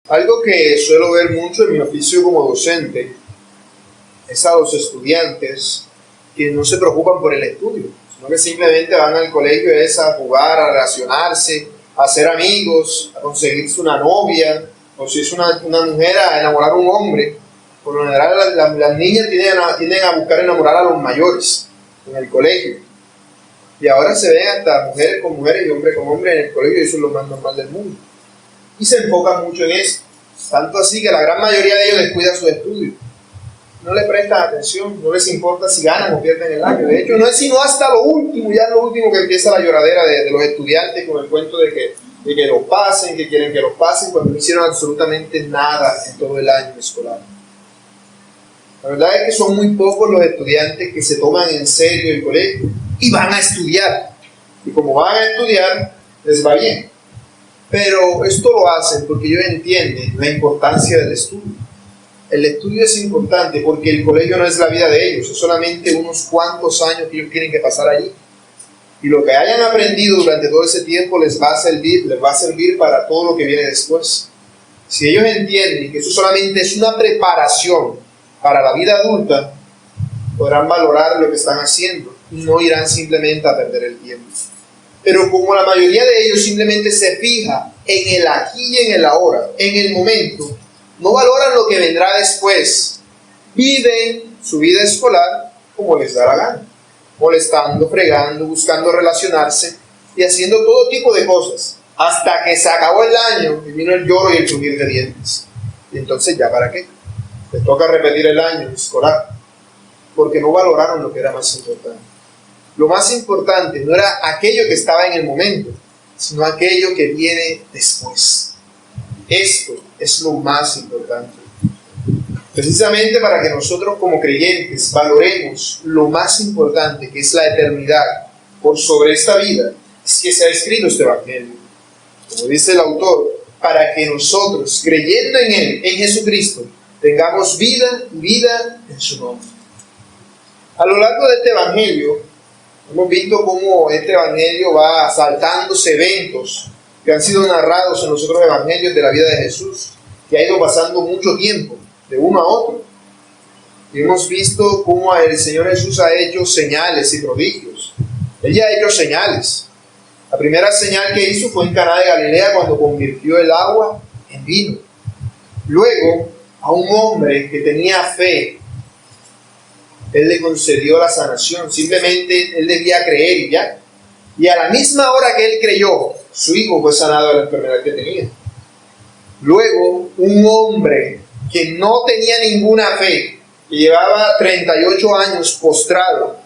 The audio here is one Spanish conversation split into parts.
Algo que suelo ver mucho en mi oficio como docente es a los estudiantes que no se preocupan por el estudio, sino que simplemente van al colegio a jugar, a relacionarse, a hacer amigos, a conseguirse una novia, o si es una mujer, a enamorar a un hombre. Por lo general, las niñas tienden a buscar enamorar a los mayores en el colegio. Y ahora se ven hasta mujeres con mujeres y hombres con hombres en el colegio, y eso es lo más normal del mundo. Y se enfocan mucho en eso. Tanto así que la gran mayoría de ellos descuida sus estudios. No le prestan atención, no les importa si ganan o pierden el año. De hecho, no es sino hasta lo último, ya lo último que empieza la lloradera de los estudiantes con el cuento de que los pasen, que quieren que los pasen, cuando no hicieron absolutamente nada en todo el año escolar. La verdad es que son muy pocos los estudiantes que se toman en serio el colegio y van a estudiar. Y como van a estudiar, les va bien. Pero esto lo hacen porque ellos entienden la importancia del estudio. El estudio es importante porque el colegio no es la vida de ellos, es solamente unos cuantos años que ellos tienen que pasar allí. Y lo que hayan aprendido durante todo ese tiempo les va a servir para todo lo que viene después. Si ellos entienden que eso solamente es una preparación para la vida adulta, podrán valorar lo que están haciendo y no irán simplemente a perder el tiempo. Pero como la mayoría de ellos simplemente se fija en el aquí y en el ahora, en el momento, no valoran lo que vendrá después. Viven su vida escolar como les da la gana, molestando, fregando, buscando relacionarse y haciendo todo tipo de cosas, hasta que se acabó el año y vino el lloro y el crujir de dientes. Y entonces, ¿ya para qué? Les toca repetir el año escolar, porque no valoraron lo que era más importante. Lo más importante no era aquello que estaba en el momento, sino aquello que viene después. Esto es lo más importante. Precisamente para que nosotros como creyentes valoremos lo más importante, que es la eternidad, por sobre esta vida, es que se ha escrito este Evangelio. Como dice el autor, para que nosotros, creyendo en Él, en Jesucristo, tengamos vida y vida en su nombre. A lo largo de este Evangelio, hemos visto cómo este Evangelio va saltándose eventos que han sido narrados en los otros Evangelios de la vida de Jesús, que ha ido pasando mucho tiempo de uno a otro. Y hemos visto cómo el Señor Jesús ha hecho señales y prodigios. Él ya ha hecho señales. La primera señal que hizo fue en Caná de Galilea, cuando convirtió el agua en vino. Luego, a un hombre que tenía fe, Él le concedió la sanación. Simplemente él debía creer y ya. Y a la misma hora que él creyó, su hijo fue sanado de la enfermedad que tenía. Luego, un hombre que no tenía ninguna fe, que llevaba 38 años postrado,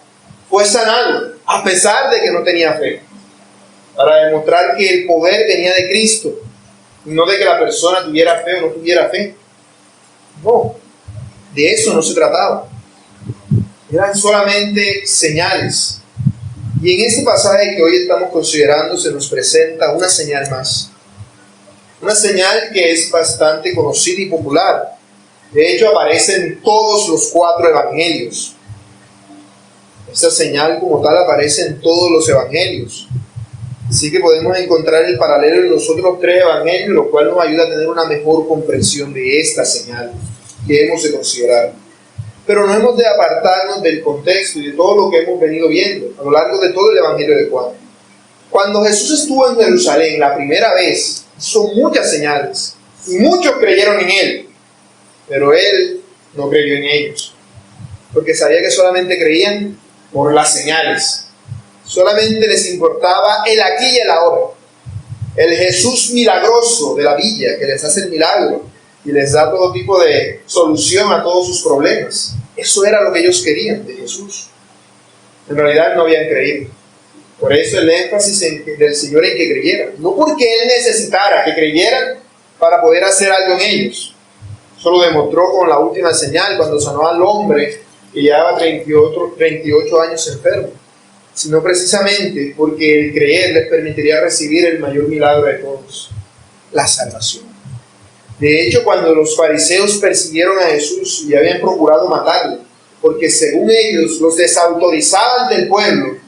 fue sanado, a pesar de que no tenía fe, para demostrar que el poder venía de Cristo, no de que la persona tuviera fe o no tuviera fe. No, de eso no se trataba. Eran solamente señales. Y en este pasaje que hoy estamos considerando se nos presenta una señal más. Una señal que es bastante conocida y popular. De hecho, aparece en todos los 4 evangelios. Esta señal como tal aparece en todos los evangelios. Así que podemos encontrar el paralelo en los otros 3 evangelios, lo cual nos ayuda a tener una mejor comprensión de esta señal que hemos de considerar. Pero no hemos de apartarnos del contexto y de todo lo que hemos venido viendo a lo largo de todo el Evangelio de Juan. Cuando Jesús estuvo en Jerusalén la primera vez, hizo muchas señales y muchos creyeron en Él, pero Él no creyó en ellos, porque sabía que solamente creían por las señales. Solamente les importaba el aquí y el ahora. El Jesús milagroso de la villa, que les hace el milagro y les da todo tipo de solución a todos sus problemas. Eso era lo que ellos querían de Jesús. En realidad no habían creído. Por eso el énfasis del Señor en que creyeran. No porque Él necesitara que creyeran para poder hacer algo en ellos. Eso lo demostró con la última señal, cuando sanó al hombre que llevaba 38 años enfermo. Sino precisamente porque el creer les permitiría recibir el mayor milagro de todos, la salvación. De hecho, cuando los fariseos persiguieron a Jesús y habían procurado matarle, porque según ellos los desautorizaban del pueblo,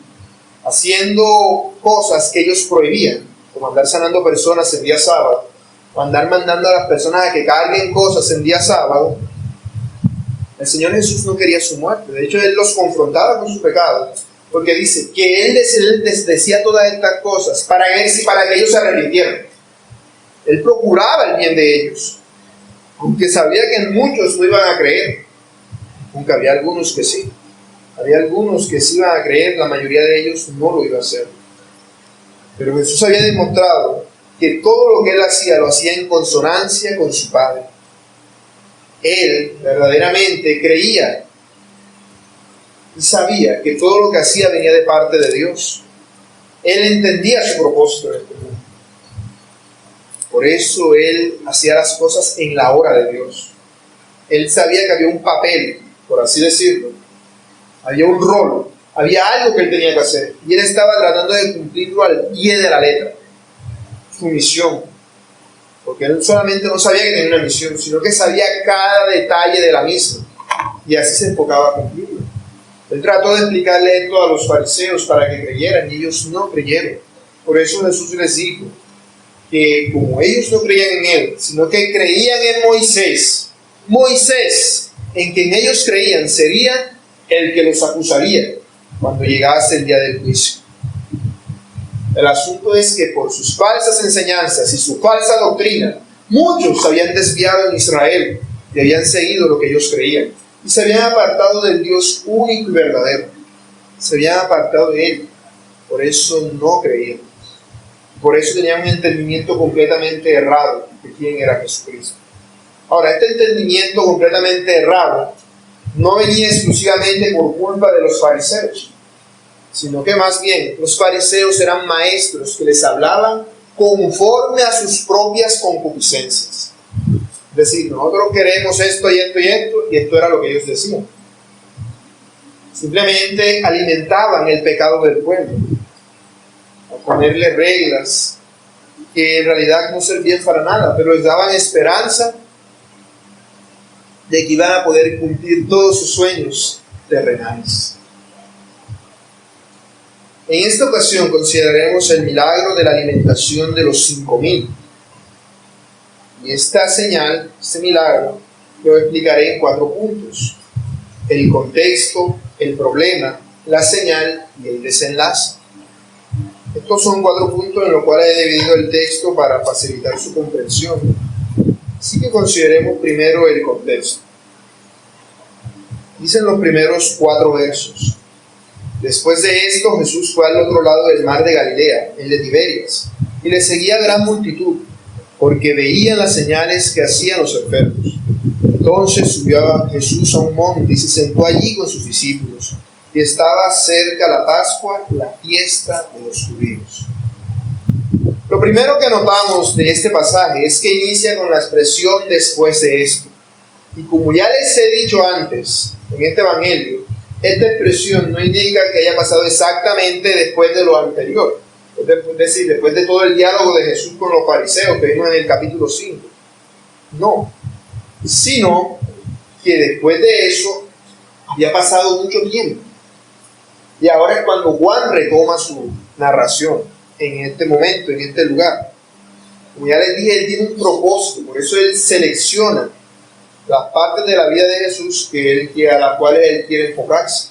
haciendo cosas que ellos prohibían, como andar sanando personas en día sábado, o andar mandando a las personas a que carguen cosas en día sábado, el Señor Jesús no quería su muerte. De hecho, Él los confrontaba con su pecado, porque dice que Él les decía todas estas cosas para que ellos se arrepintieran. Él procuraba el bien de ellos, aunque sabía que muchos no iban a creer, aunque había algunos que sí. Había algunos que sí iban a creer, la mayoría de ellos no lo iba a hacer. Pero Jesús había demostrado que todo lo que Él hacía, lo hacía en consonancia con su Padre. Él verdaderamente creía y sabía que todo lo que hacía venía de parte de Dios. Él entendía su propósito en este mundo. Por eso Él hacía las cosas en la hora de Dios. Él sabía que había un papel, por así decirlo, había un rol, había algo que Él tenía que hacer, y Él estaba tratando de cumplirlo al pie de la letra, su misión, porque Él solamente no sabía que tenía una misión, sino que sabía cada detalle de la misma, y así se enfocaba a cumplirlo. Él trató de explicarle esto a los fariseos para que creyeran, y ellos no creyeron. Por eso Jesús les dijo que como ellos no creían en Él, sino que creían en Moisés, en quien ellos creían, sería el que los acusaría cuando llegase el día del juicio. El asunto es que por sus falsas enseñanzas y su falsa doctrina, muchos se habían desviado en Israel y habían seguido lo que ellos creían, y se habían apartado del Dios único y verdadero. Se habían apartado de Él, por eso no creían. Por eso tenían un entendimiento completamente errado de quién era Jesucristo. Ahora, este entendimiento completamente errado no venía exclusivamente por culpa de los fariseos, sino que más bien los fariseos eran maestros que les hablaban conforme a sus propias concupiscencias. Es decir, nosotros queremos esto y esto y esto, y esto era lo que ellos decían. Simplemente alimentaban el pecado del pueblo, a ponerle reglas que en realidad no servían para nada, pero les daban esperanza de que iban a poder cumplir todos sus sueños terrenales. En esta ocasión consideraremos el milagro de la alimentación de los 5,000. Y esta señal, este milagro, lo explicaré en 4 puntos: el contexto, el problema, la señal y el desenlace. Estos son 4 puntos en los cuales he dividido el texto para facilitar su comprensión. Así que consideremos primero el contexto. Dicen los primeros 4 versos: después de esto, Jesús fue al otro lado del mar de Galilea, el de Tiberias, y le seguía gran multitud, porque veían las señales que hacían los enfermos. Entonces subió Jesús a un monte y se sentó allí con sus discípulos, y estaba cerca la Pascua, la fiesta de los judíos. Lo primero que notamos de este pasaje es que inicia con la expresión después de esto. Y como ya les he dicho antes, en este evangelio, esta expresión no indica que haya pasado exactamente después de lo anterior. Es decir, después de todo el diálogo de Jesús con los fariseos que vimos en el capítulo 5. No, sino que después de eso había pasado mucho tiempo. Y ahora es cuando Juan retoma su narración en este momento, en este lugar. Como ya les dije, él tiene un propósito, por eso él selecciona las partes de la vida de Jesús a las cuales él quiere enfocarse.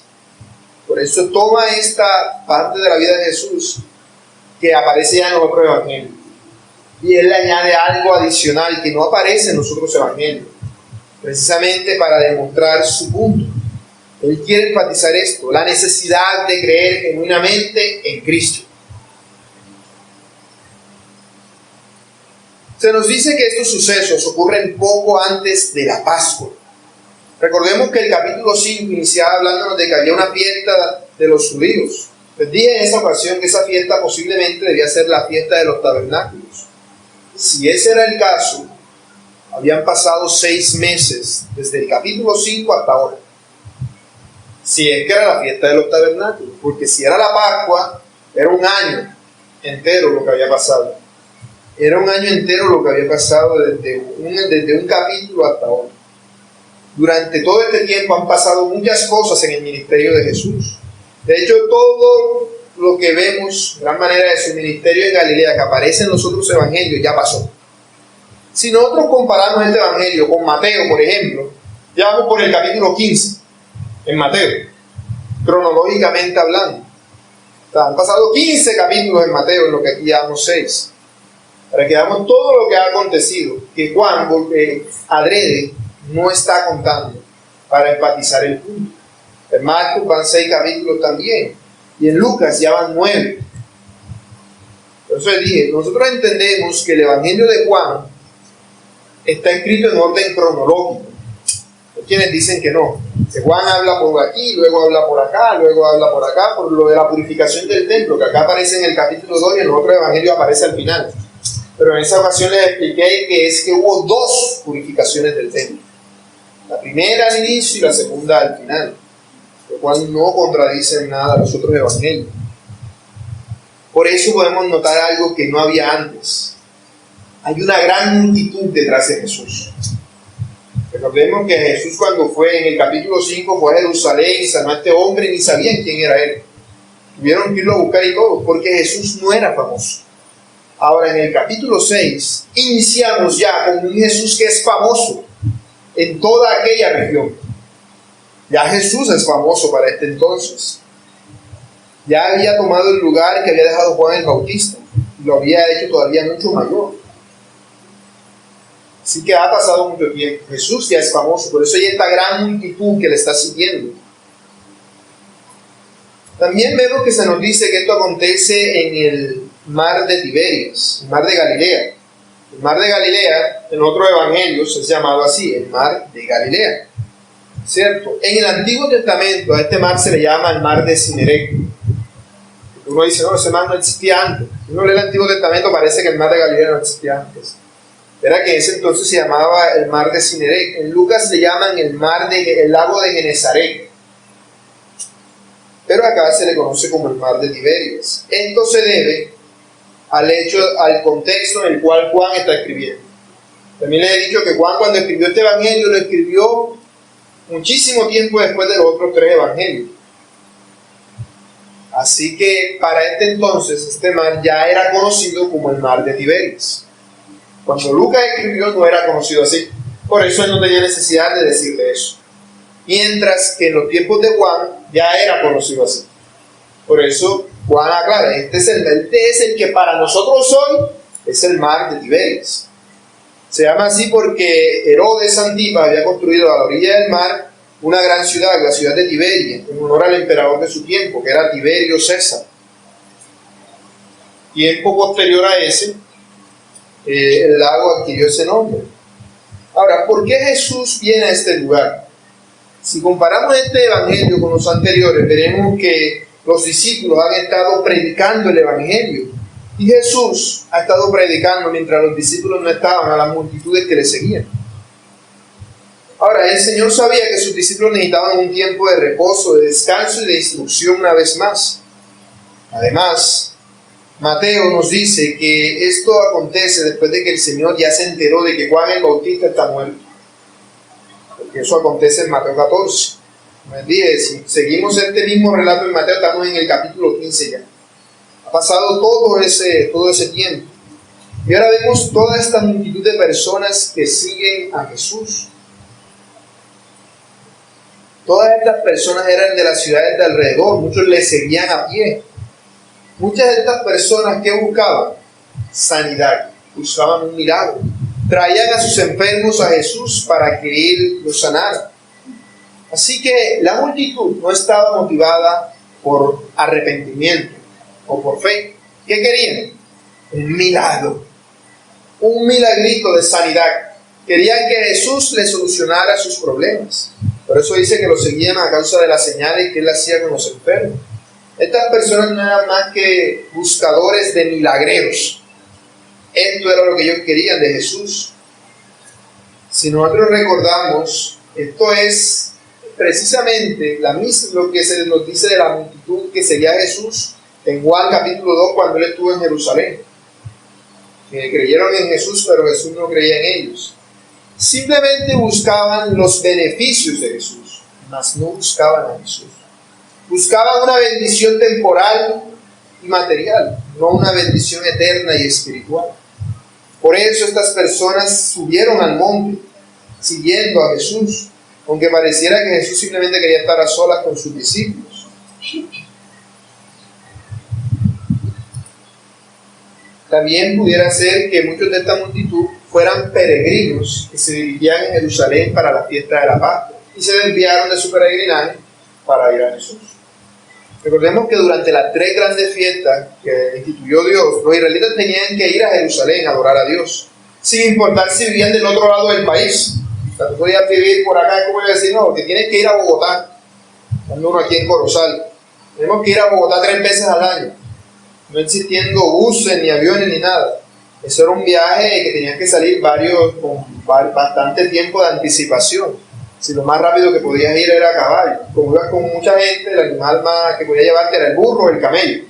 Por eso toma esta parte de la vida de Jesús que aparece ya en los otros evangelios, y él le añade algo adicional que no aparece en los otros evangelios, precisamente para demostrar su punto. Él quiere enfatizar esto: la necesidad de creer genuinamente en Cristo. Se nos dice que estos sucesos ocurren poco antes de la Pascua. Recordemos que el capítulo 5 iniciaba hablándonos de que había una fiesta de los judíos. Les dije en esa ocasión que esa fiesta posiblemente debía ser la fiesta de los tabernáculos. Si ese era el caso, habían pasado 6 meses desde el capítulo 5 hasta ahora. Si es que era la fiesta de los tabernáculos, porque si era la Pascua, era un año entero lo que había pasado. Era un año entero lo que había pasado desde un capítulo hasta ahora. Durante todo este tiempo han pasado muchas cosas en el ministerio de Jesús. De hecho, todo lo que vemos, gran manera de su ministerio en Galilea, que aparece en los otros evangelios, ya pasó. Si nosotros comparamos este evangelio con Mateo, por ejemplo, ya vamos por el capítulo 15 en Mateo, cronológicamente hablando. O sea, han pasado 15 capítulos en Mateo, en lo que aquí llevamos 6. Para que veamos todo lo que ha acontecido, que Juan, adrede, no está contando para enfatizar el punto. En Marcos van 6 capítulos también, y en Lucas ya van 9. Por eso les dije, nosotros entendemos que el evangelio de Juan está escrito en orden cronológico. Hay quienes dicen que no, que Juan habla por aquí, luego habla por acá, luego habla por acá, por lo de la purificación del templo, que acá aparece en el capítulo 2 y en el otro evangelio aparece al final. Pero en esa ocasión les expliqué que es que hubo 2 purificaciones del templo. La primera al inicio y la segunda al final, lo cual no contradice en nada a los otros evangelios. Por eso podemos notar algo que no había antes. Hay una gran multitud detrás de Jesús. Recordemos que Jesús, cuando fue en el capítulo 5, fue a Jerusalén y sanó a este hombre, ni sabían quién era él. Tuvieron que irlo a buscar y todo, porque Jesús no era famoso. Ahora, en el capítulo 6, iniciamos ya con un Jesús que es famoso en toda aquella región. Ya Jesús es famoso para este entonces. Ya había tomado el lugar que había dejado Juan el Bautista. Y lo había hecho todavía mucho mayor. Así que ha pasado mucho tiempo. Jesús ya es famoso, por eso hay esta gran multitud que le está siguiendo. También vemos que se nos dice que esto acontece en el mar de Tiberias, el mar de Galilea. El mar de Galilea, en otros evangelios, es llamado así, el mar de Galilea. ¿Cierto? En el Antiguo Testamento a este mar se le llama el mar de Cinerec. Uno dice, no, ese mar no existía antes. Si uno lee el Antiguo Testamento parece que el mar de Galilea no existía antes. Era que ese entonces se llamaba el mar de Cinerec. En Lucas le llaman el lago de Genesaret. Pero acá se le conoce como el mar de Tiberias. Esto se debe al contexto en el cual Juan está escribiendo. También les he dicho que Juan, cuando escribió este evangelio, lo escribió muchísimo tiempo después de los otros 3 evangelios. Así que para este entonces este mar ya era conocido como el mar de Tiberias. Cuando Lucas escribió no era conocido así. Por eso él no tenía necesidad de decirle eso. Mientras que en los tiempos de Juan ya era conocido así. Por eso Juan aclara, este es el que para nosotros hoy es el mar de Tiberias. Se llama así porque Herodes Antipas había construido a la orilla del mar una gran ciudad, la ciudad de Tiberia, en honor al emperador de su tiempo, que era Tiberio César. Tiempo posterior a ese, el lago adquirió ese nombre. Ahora, ¿por qué Jesús viene a este lugar? Si comparamos este evangelio con los anteriores, veremos que los discípulos han estado predicando el evangelio y Jesús ha estado predicando mientras los discípulos no estaban, a las multitudes que le seguían. Ahora, el Señor sabía que sus discípulos necesitaban un tiempo de reposo, de descanso y de instrucción una vez más. Además, Mateo nos dice que esto acontece después de que el Señor ya se enteró de que Juan el Bautista está muerto. Porque eso acontece en Mateo 14. Como les dije, si seguimos este mismo relato en Mateo, estamos en el capítulo 15 ya. Ha pasado todo ese tiempo. Y ahora vemos toda esta multitud de personas que siguen a Jesús. Todas estas personas eran de las ciudades de alrededor, muchos le seguían a pie. Muchas de estas personas que buscaban sanidad, buscaban un milagro, traían a sus enfermos a Jesús para que Él los sanara. Así que la multitud no estaba motivada por arrepentimiento o por fe. ¿Qué querían? Un milagro, un milagrito de sanidad. Querían que Jesús les solucionara sus problemas. Por eso dice que lo seguían a causa de las señales que Él hacía con los enfermos. Estas personas no eran más que buscadores de milagreros. Esto era lo que ellos querían de Jesús. Si nosotros recordamos, esto es precisamente lo que se nos dice de la multitud que seguía a Jesús en Juan capítulo 2 cuando Él estuvo en Jerusalén. Que creyeron en Jesús, pero Jesús no creía en ellos. Simplemente buscaban los beneficios de Jesús, mas no buscaban a Jesús. Buscaban una bendición temporal y material, no una bendición eterna y espiritual. Por eso estas personas subieron al monte, siguiendo a Jesús, aunque pareciera que Jesús simplemente quería estar a solas con sus discípulos. También pudiera ser que muchos de esta multitud fueran peregrinos que se dirigían en Jerusalén para la fiesta de la Pascua y se desviaron de su peregrinaje para ir a Jesús. Recordemos que durante las 3 grandes fiestas que instituyó Dios, los israelitas tenían que ir a Jerusalén a adorar a Dios, sin importar si vivían del otro lado del país. O sea, tú podías vivir por acá, es como decir, no, porque tienes que ir a Bogotá, cuando uno aquí en Corozal. Tenemos que ir a Bogotá 3 veces al año, no existiendo buses, ni aviones, ni nada. Eso era un viaje que tenían que salir con bastante tiempo de anticipación. Si lo más rápido que podías ir era a caballo. Como ibas con mucha gente, el animal más que podía llevarte era el burro o el camello.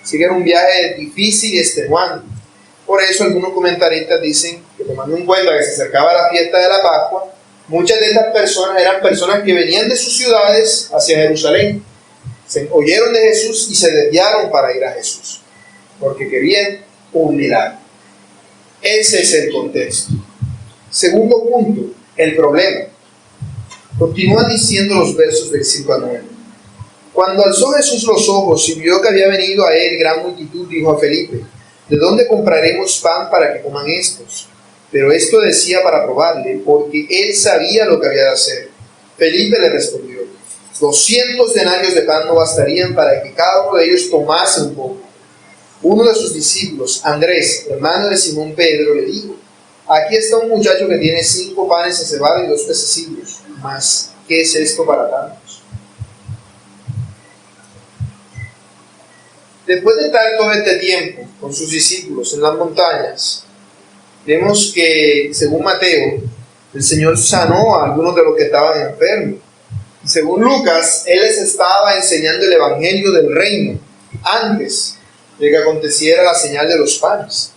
Así que era un viaje difícil y extenuante. Por eso algunos comentaristas dicen que, tomando en cuenta que se acercaba la fiesta de la Pascua, muchas de estas personas eran personas que venían de sus ciudades hacia Jerusalén. Se oyeron de Jesús y se desviaron para ir a Jesús, porque querían un milagro. Ese es el contexto. Segundo punto, el problema. Continúan diciendo los versos del 5 al 9. Cuando alzó Jesús los ojos y vio que había venido a él gran multitud, dijo a Felipe: ¿de dónde compraremos pan para que coman estos? Pero esto decía para probarle, porque él sabía lo que había de hacer. Felipe le respondió: 200 denarios de pan no bastarían para que cada uno de ellos tomase un poco. Uno de sus discípulos, Andrés, hermano de Simón Pedro, le dijo: aquí está un muchacho que tiene 5 panes de cebada y 2 pececillos. Mas, ¿qué es esto para tantos? Después de estar todo este tiempo con sus discípulos en las montañas, vemos que, según Mateo, el Señor sanó a algunos de los que estaban enfermos. Y según Lucas, Él les estaba enseñando el evangelio del reino antes de que aconteciera la señal de los panes.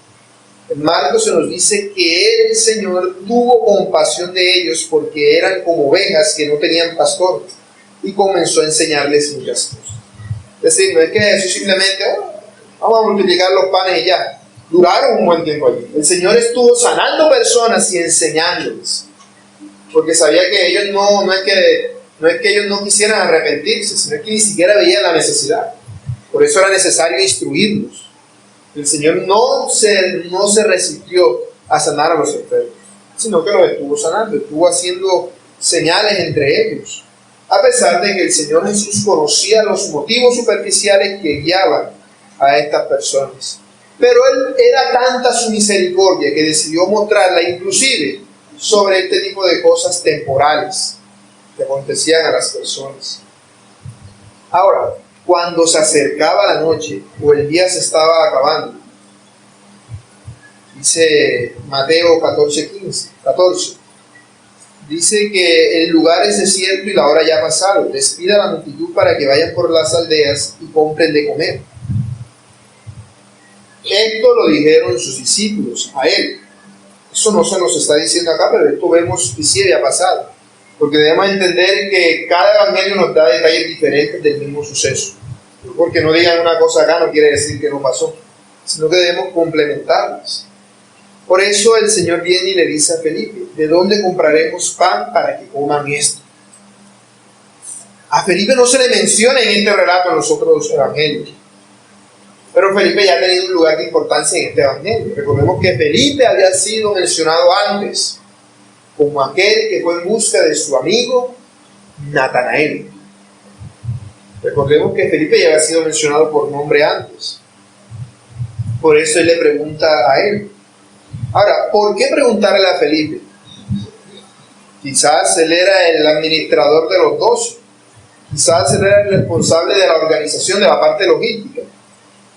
En Marcos se nos dice que el Señor tuvo compasión de ellos porque eran como ovejas que no tenían pastor, y comenzó a enseñarles muchas cosas. Es decir, no es que Jesús simplemente, vamos a multiplicar los panes y ya. Duraron un buen tiempo allí. El Señor estuvo sanando personas y enseñándoles, porque sabía que ellos no es que ellos no quisieran arrepentirse, sino que ni siquiera veían la necesidad. Por eso era necesario instruirlos. El Señor no se resistió a sanar a los enfermos, sino que los estuvo sanando, estuvo haciendo señales entre ellos, a pesar de que el Señor Jesús conocía los motivos superficiales que guiaban a estas personas. Pero Él era tanta su misericordia que decidió mostrarla inclusive sobre este tipo de cosas temporales que acontecían a las personas. Ahora, cuando se acercaba la noche o el día se estaba acabando, dice Mateo 14, dice que el lugar es desierto y la hora ya ha pasado. Despida a la multitud para que vayan por las aldeas y compren de comer. Esto lo dijeron sus discípulos a él. Eso no se nos está diciendo acá, pero esto vemos que sí había pasado. Porque debemos entender que cada evangelio nos da detalles diferentes del mismo suceso. Porque no digan una cosa acá no quiere decir que no pasó, sino que debemos complementarlas. Por eso el Señor viene y le dice a Felipe: ¿de dónde compraremos pan para que coman esto? A Felipe no se le menciona en este relato en los otros evangelios, pero Felipe ya ha tenido un lugar de importancia en este evangelio. Recordemos que Felipe había sido mencionado antes como aquel que fue en busca de su amigo Natanael. Recordemos que Felipe ya había sido mencionado por nombre antes. Por eso él le pregunta a él. Ahora, ¿por qué preguntarle a Felipe? Quizás él era el administrador de los 12. Quizás él era el responsable de la organización, de la parte logística.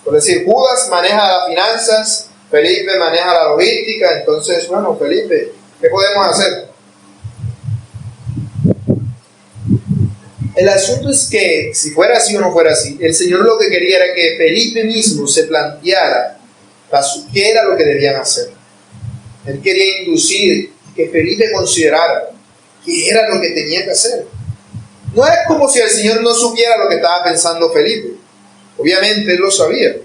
Por decir, Judas maneja las finanzas, Felipe maneja la logística. Entonces, bueno, Felipe, ¿qué podemos hacer? El asunto es que, si fuera así o no fuera así, el Señor lo que quería era que Felipe mismo se planteara qué era lo que debían hacer. Él quería inducir que Felipe considerara qué era lo que tenía que hacer. No es como si el Señor no supiera lo que estaba pensando Felipe. Obviamente él lo sabía.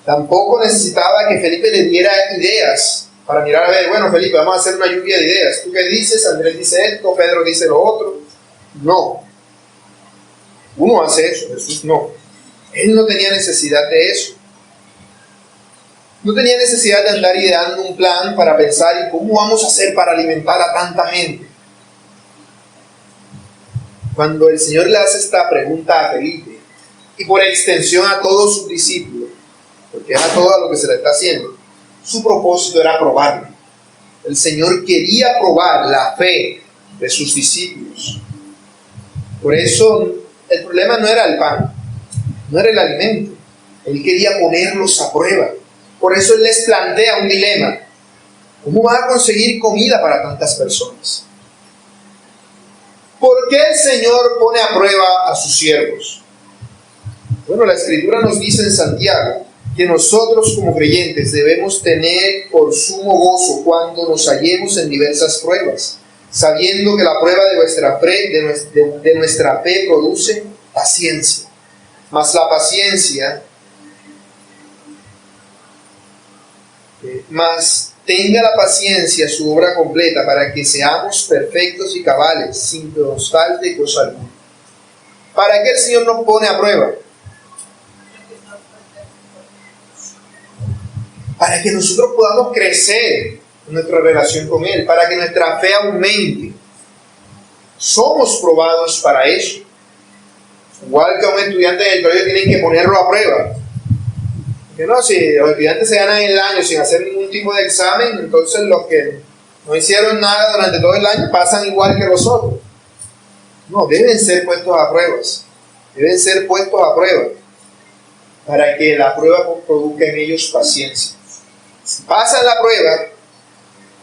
Tampoco necesitaba que Felipe le diera ideas para mirar a ver, bueno, Felipe, vamos a hacer una lluvia de ideas. ¿Tú qué dices? Andrés dice esto, Pedro dice lo otro. No. Uno hace eso, Jesús no. Él no tenía necesidad de eso. No tenía necesidad de andar ideando un plan para pensar, ¿y cómo vamos a hacer para alimentar a tanta gente? Cuando el Señor le hace esta pregunta a Felipe, y por extensión a todos sus discípulos, porque es a todo lo que se le está haciendo, su propósito era probarlo. El Señor quería probar la fe de sus discípulos. Por eso el problema no era el pan, no era el alimento. Él quería ponerlos a prueba. Por eso Él les plantea un dilema. ¿Cómo va a conseguir comida para tantas personas? ¿Por qué el Señor pone a prueba a sus siervos? Bueno, la Escritura nos dice en Santiago que nosotros como creyentes debemos tener por sumo gozo cuando nos hallemos en diversas pruebas, sabiendo que la prueba de nuestra fe produce paciencia. Mas la paciencia, tenga la paciencia su obra completa para que seamos perfectos y cabales, sin que nos falte cosa alguna. ¿Para qué el Señor nos pone a prueba? Para que nosotros podamos crecer en nuestra relación con Él, para que nuestra fe aumente. Somos probados para eso. Igual que a un estudiante del colegio tienen que ponerlo a prueba. Que no, si los estudiantes se ganan el año sin hacer ningún tipo de examen, entonces los que no hicieron nada durante todo el año pasan igual que los otros. No, deben ser puestos a pruebas. Deben ser puestos a prueba para que la prueba produzca en ellos paciencia. Si pasan la prueba,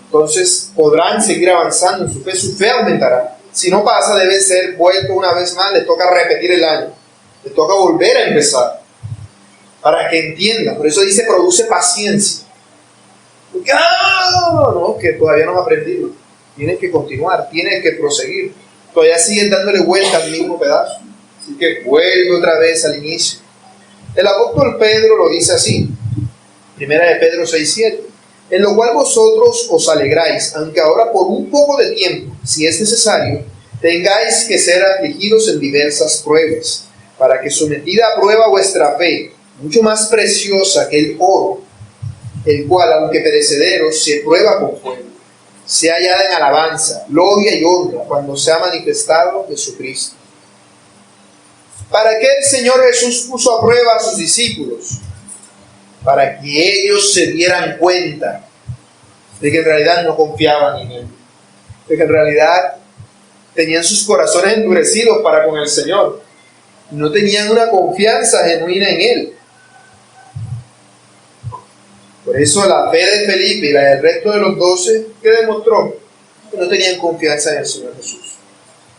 entonces podrán seguir avanzando en su fe aumentará. Si no pasa, deben ser vueltos una vez más, les toca repetir el año, les toca volver a empezar, para que entiendan. Por eso dice, produce paciencia. Porque, no, que todavía no han aprendido. Tienen que continuar, tienen que proseguir. Todavía siguen dándole vuelta al mismo pedazo. Así que vuelve otra vez al inicio. El apóstol Pedro lo dice así, Primera de Pedro 6:7, en lo cual vosotros os alegráis, aunque ahora por un poco de tiempo, si es necesario, tengáis que ser afligidos en diversas pruebas, para que sometida a prueba vuestra fe, mucho más preciosa que el oro, el cual, aunque perecedero, se prueba con fuego, sea hallada en alabanza, gloria y honra, cuando sea manifestado Jesucristo. ¿Para qué el Señor Jesús puso a prueba a sus discípulos? Para que ellos se dieran cuenta de que en realidad no confiaban en Él, de que en realidad tenían sus corazones endurecidos para con el Señor, no tenían una confianza genuina en Él. Por eso la fe de Felipe y la del resto de los 12, ¿qué demostró? Que no tenían confianza en el Señor Jesús.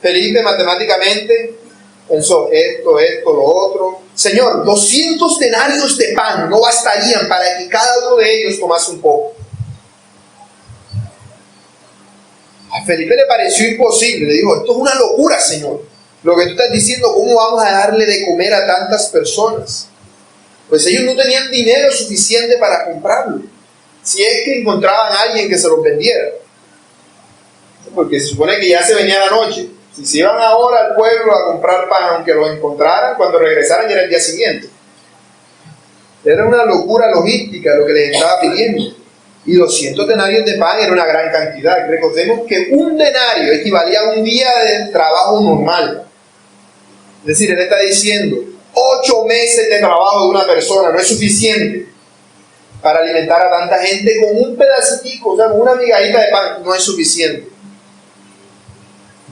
Felipe matemáticamente pensó esto, lo otro. Señor, 200 denarios de pan no bastarían para que cada uno de ellos tomase un poco. A Felipe le pareció imposible. Le dijo, esto es una locura, Señor. Lo que tú estás diciendo, ¿cómo vamos a darle de comer a tantas personas? Pues ellos no tenían dinero suficiente para comprarlo. Si es que encontraban a alguien que se los vendiera. Porque se supone que ya se venía la noche. Si se iban ahora al pueblo a comprar pan, aunque lo encontraran, cuando regresaran ya era el día siguiente. Era una locura logística lo que les estaba pidiendo. Y 200 denarios de pan era una gran cantidad. Recordemos que un denario equivalía a un día de trabajo normal. Es decir, él está diciendo, 8 meses de trabajo de una persona no es suficiente para alimentar a tanta gente con un pedacito, o sea, con una migadita de pan, no es suficiente.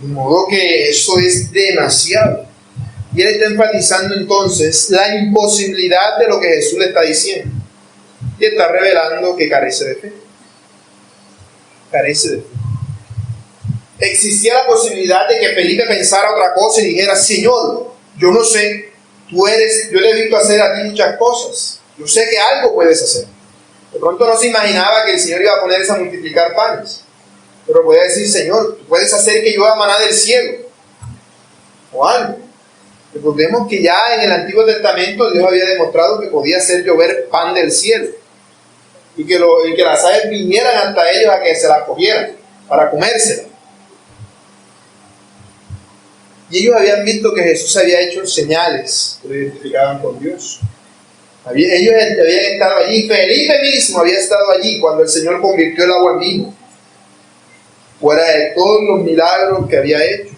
De modo que eso es demasiado. Y él está enfatizando entonces la imposibilidad de lo que Jesús le está diciendo. Y está revelando que carece de fe. Carece de fe. Existía la posibilidad de que Felipe pensara otra cosa y dijera, Señor, yo no sé, yo le he visto hacer a ti muchas cosas. Yo sé que algo puedes hacer. De pronto no se imaginaba que el Señor iba a ponerse a multiplicar panes. Pero podía decir, Señor, tú puedes hacer que llueva maná del cielo. O algo. Recordemos que ya en el Antiguo Testamento Dios había demostrado que podía hacer llover pan del cielo y que las aves vinieran hasta ellos a que se las cogieran para comérselas. Y ellos habían visto que Jesús había hecho señales que lo identificaban con Dios. Ellos habían estado allí. Felipe mismo había estado allí cuando el Señor convirtió el agua en vino, fuera de todos los milagros que había hecho.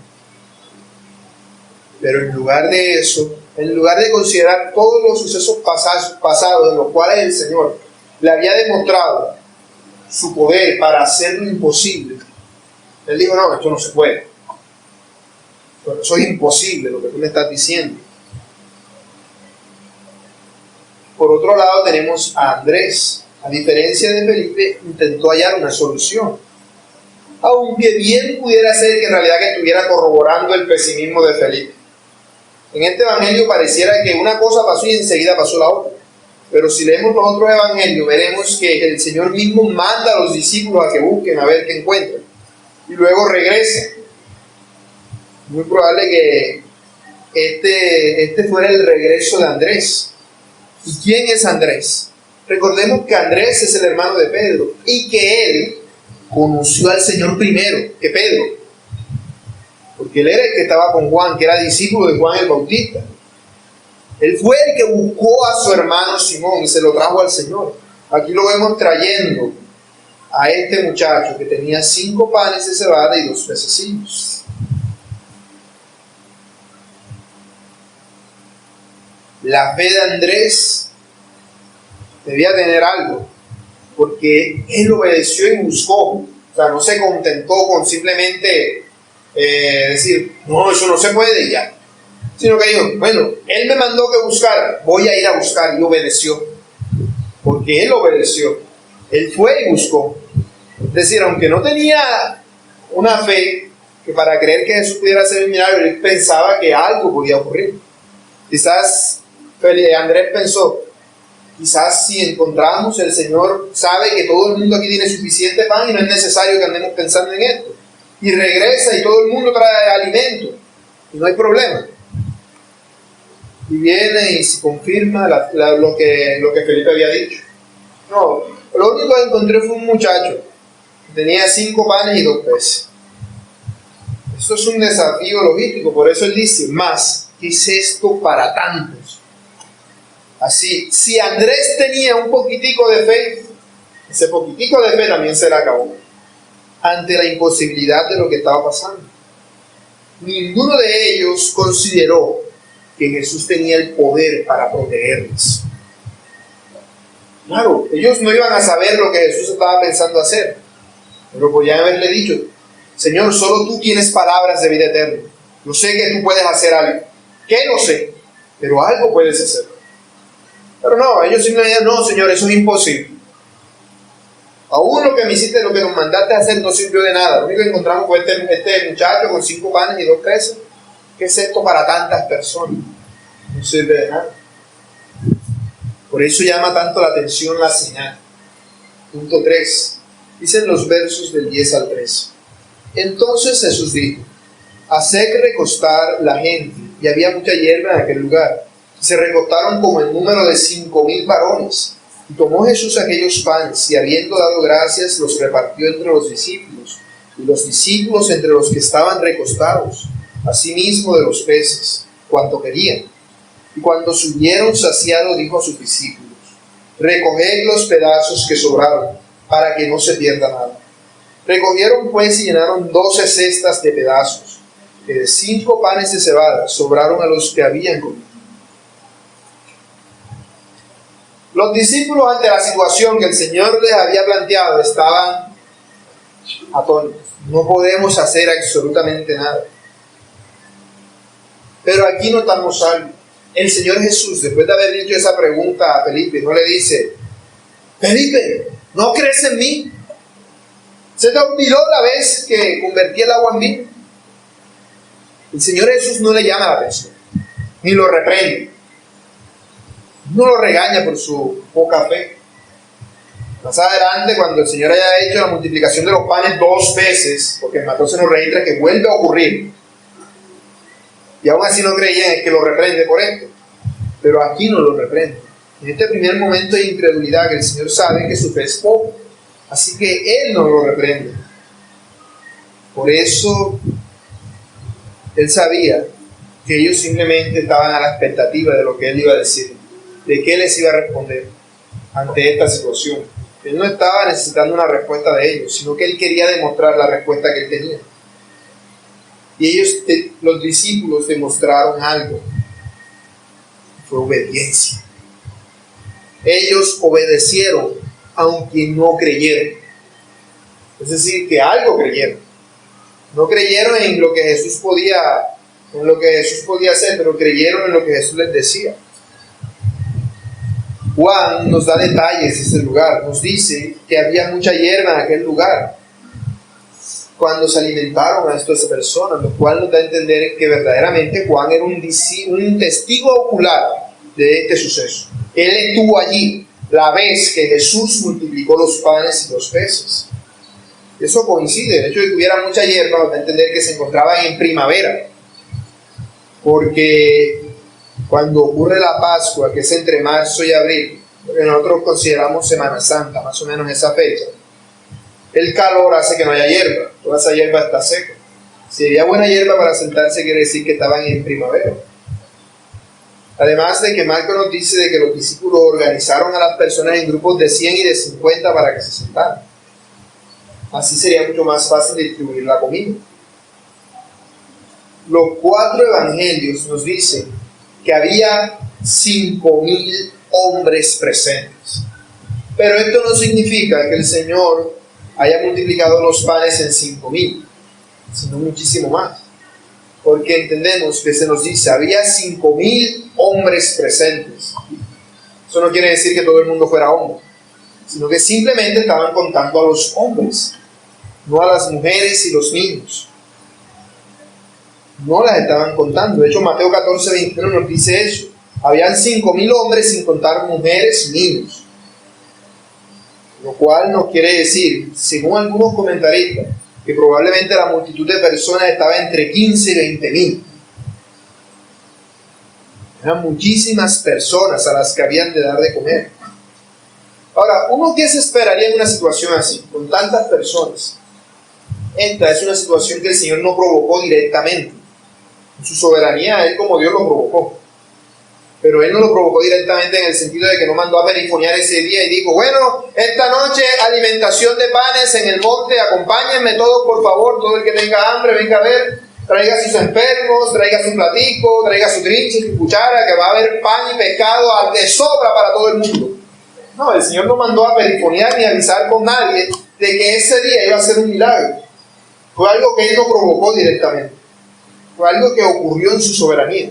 Pero en lugar de eso, en lugar de considerar todos los sucesos pasados en los cuales el Señor le había demostrado su poder para hacer lo imposible, Él dijo: no, esto no se puede. Eso es imposible lo que tú me estás diciendo. Por otro lado tenemos a Andrés. A diferencia de Felipe, intentó hallar una solución. Aunque bien pudiera ser que en realidad que estuviera corroborando el pesimismo de Felipe. En este evangelio pareciera que una cosa pasó y enseguida pasó la otra. Pero si leemos los otros evangelios, veremos que el Señor mismo manda a los discípulos a que busquen a ver qué encuentran. Y luego regresa. Muy probable que este fuera el regreso de Andrés. ¿Y quién es Andrés? Recordemos que Andrés es el hermano de Pedro y que él conoció al Señor primero que Pedro, porque él era el que estaba con Juan, que era discípulo de Juan el Bautista. Él fue el que buscó a su hermano Simón y se lo trajo al Señor. Aquí lo vemos trayendo a este muchacho que tenía 5 panes de cebada y 2 pececillos. La fe de Andrés debía tener algo, porque él obedeció y buscó. O sea, no se contentó con simplemente decir: no, eso no se puede ya. Sino que dijo: bueno, él me mandó que buscara, voy a ir a buscar, y obedeció. Porque él obedeció. Él fue y buscó. Es decir, aunque no tenía una fe que para creer que Jesús pudiera hacer el milagro, él pensaba que algo podía ocurrir. Quizás Andrés pensó: quizás si encontramos, el Señor sabe que todo el mundo aquí tiene suficiente pan y no es necesario que andemos pensando en esto. Y regresa y todo el mundo trae alimento y no hay problema. Y viene y se confirma lo que Felipe había dicho. No, lo único que encontré fue un muchacho que tenía 5 panes y 2 peces. Esto es un desafío logístico, por eso él dice: más, ¿qué es esto para tantos? Así, si Andrés tenía un poquitico de fe, ese poquitico de fe también se le acabó ante la imposibilidad de lo que estaba pasando. Ninguno de ellos consideró que Jesús tenía el poder para protegerles. Claro, ellos no iban a saber lo que Jesús estaba pensando hacer, pero podían haberle dicho: Señor, solo tú tienes palabras de vida eterna. Yo sé que tú puedes hacer algo. ¿Qué? No sé, pero algo puedes hacer. Pero no, ellos simplemente: no, Señor, eso es imposible. Aún lo que me hiciste, lo que nos mandaste a hacer no sirvió de nada. Lo único que encontramos fue este muchacho con 5 panes y 2 peces. ¿Qué es esto para tantas personas? No sirve de nada. Por eso llama tanto la atención la señal. Punto 3. Dicen los versos del 10 al 13. Entonces Jesús dijo: haced recostar la gente. Y había mucha hierba en aquel lugar. Se recostaron como el número de 5,000 varones. Y tomó Jesús aquellos panes, y habiendo dado gracias, los repartió entre los discípulos, y los discípulos entre los que estaban recostados, asimismo de los peces, cuanto querían. Y cuando se hubieron saciado, dijo a sus discípulos: recoged los pedazos que sobraron, para que no se pierda nada. Recogieron pues y llenaron 12 cestas de pedazos, que de 5 panes de cebada sobraron a los que habían comido. Los discípulos, ante la situación que el Señor les había planteado, estaban atónitos. No podemos hacer absolutamente nada. Pero aquí notamos algo. El Señor Jesús, después de haber dicho esa pregunta a Felipe, no le dice: Felipe, ¿no crees en mí? ¿Se te olvidó la vez que convertí el agua en vino? El Señor Jesús no le llama a la atención, ni lo reprende. No lo regaña por su poca fe. Más adelante, cuando el Señor haya hecho la multiplicación de los panes 2 veces, porque en Mateo se nos registra que vuelve a ocurrir, y aún así no creían, es que lo reprende por esto. Pero aquí no lo reprende. En este primer momento de incredulidad, que el Señor sabe que su fe es poca, así que Él no lo reprende. Por eso Él sabía que ellos simplemente estaban a la expectativa de lo que Él iba a decir, de qué les iba a responder ante esta situación. Él no estaba necesitando una respuesta de ellos, sino que Él quería demostrar la respuesta que Él tenía. Y ellos, los discípulos, demostraron algo. Fue obediencia. Ellos obedecieron, aunque no creyeron. Es decir, que algo creyeron. No creyeron en lo que Jesús podía hacer, pero creyeron en lo que Jesús les decía. Juan nos da detalles de ese lugar. Nos dice que había mucha hierba en aquel lugar cuando se alimentaron a estas personas, lo cual nos da a entender que verdaderamente Juan era un testigo ocular de este suceso. Él estuvo allí la vez que Jesús multiplicó los panes y los peces. Eso coincide. El hecho de que hubiera mucha hierba nos da a entender que se encontraban en primavera, porque cuando ocurre la Pascua, que es entre marzo y abril, lo que nosotros consideramos Semana Santa, más o menos esa fecha, el calor hace que no haya hierba, toda esa hierba está seca. Si había buena hierba para sentarse, quiere decir que estaban en primavera. Además de que Marcos nos dice de que los discípulos organizaron a las personas en grupos de 100 y de 50 para que se sentaran. Así sería mucho más fácil distribuir la comida. Los 4 evangelios nos dicen que había 5,000 hombres presentes. Pero esto no significa que el Señor haya multiplicado los panes en 5,000, sino muchísimo más. Porque entendemos que se nos dice, había 5,000 hombres presentes. Eso no quiere decir que todo el mundo fuera hombre, sino que simplemente estaban contando a los hombres, no a las mujeres y los niños. No las estaban contando. De hecho, Mateo 14:21 nos dice eso. Habían 5,000 hombres sin contar mujeres y niños. Lo cual nos quiere decir, según algunos comentaristas, que probablemente la multitud de personas estaba entre 15 y 20,000. Eran muchísimas personas a las que habían de dar de comer. Ahora, ¿uno qué se esperaría en una situación así, con tantas personas? Esta es una situación que el Señor no provocó directamente. En su soberanía, Él como Dios lo provocó. Pero Él no lo provocó directamente en el sentido de que no mandó a perifonear ese día y dijo, bueno, esta noche alimentación de panes en el monte, acompáñenme todos por favor, todo el que tenga hambre, venga a ver, traiga sus enfermos, traiga su platico, traiga su trinche, su cuchara, que va a haber pan y pescado de sobra para todo el mundo. No, el Señor no mandó a perifonear ni a avisar con nadie de que ese día iba a ser un milagro. Fue algo que Él no provocó directamente. Fue algo que ocurrió en su soberanía.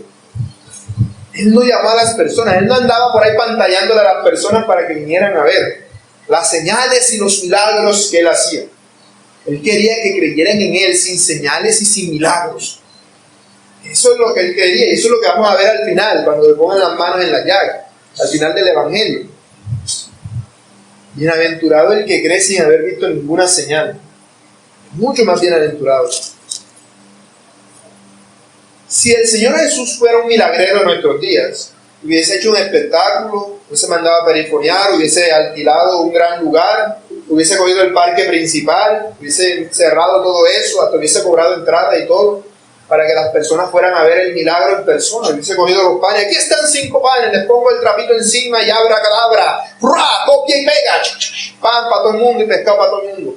Él no llamó a las personas, Él no andaba por ahí pantallándole a las personas para que vinieran a ver las señales y los milagros que Él hacía. Él quería que creyeran en Él sin señales y sin milagros. Eso es lo que Él quería y eso es lo que vamos a ver al final, cuando le pongan las manos en la llaga, al final del Evangelio. Bienaventurado el que cree sin haber visto ninguna señal. Mucho más bienaventurado. Si el Señor Jesús fuera un milagrero en nuestros días, hubiese hecho un espectáculo, hubiese mandado a perifonear, hubiese alquilado un gran lugar, hubiese cogido el parque principal, hubiese cerrado todo eso, hasta hubiese cobrado entrada y todo, para que las personas fueran a ver el milagro en persona, hubiese cogido los panes, aquí están 5 panes, les pongo el trapito encima y abra cadabra, ¡ra! Copia y pega, pan para todo el mundo y pescado para todo el mundo.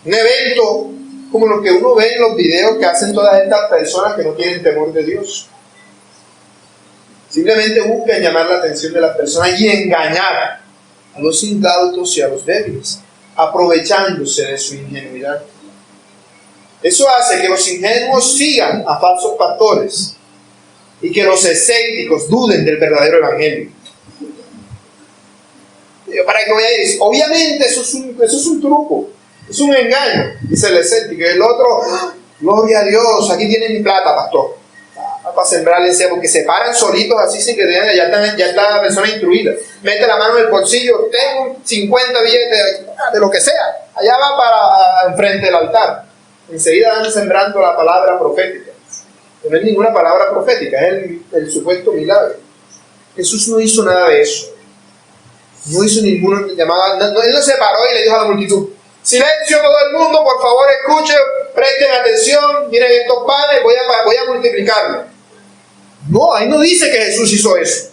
Un evento como lo que uno ve en los videos que hacen todas estas personas que no tienen temor de Dios. Simplemente buscan llamar la atención de las personas y engañar a los incautos y a los débiles, aprovechándose de su ingenuidad. Eso hace que los ingenuos sigan a falsos pastores y que los escépticos duden del verdadero evangelio. ¿Para qué voy a decir? Obviamente eso es un truco. Es un engaño, dice el escéptico. Y el otro, gloria a Dios, aquí tiene mi plata, pastor. Para sembrarle, porque se paran solitos así sin que tengan, ya está la persona instruida. Mete la mano en el bolsillo, tengo 50 billetes, de lo que sea. Allá va para enfrente del altar. Enseguida van sembrando la palabra profética. No es ninguna palabra profética, es el supuesto milagro. Jesús no hizo nada de eso. No hizo ninguna llamada. Él no se paró y le dijo a la multitud: silencio todo el mundo, por favor escuchen, presten atención, miren estos panes, voy a multiplicarlos. No, ahí no dice que Jesús hizo eso.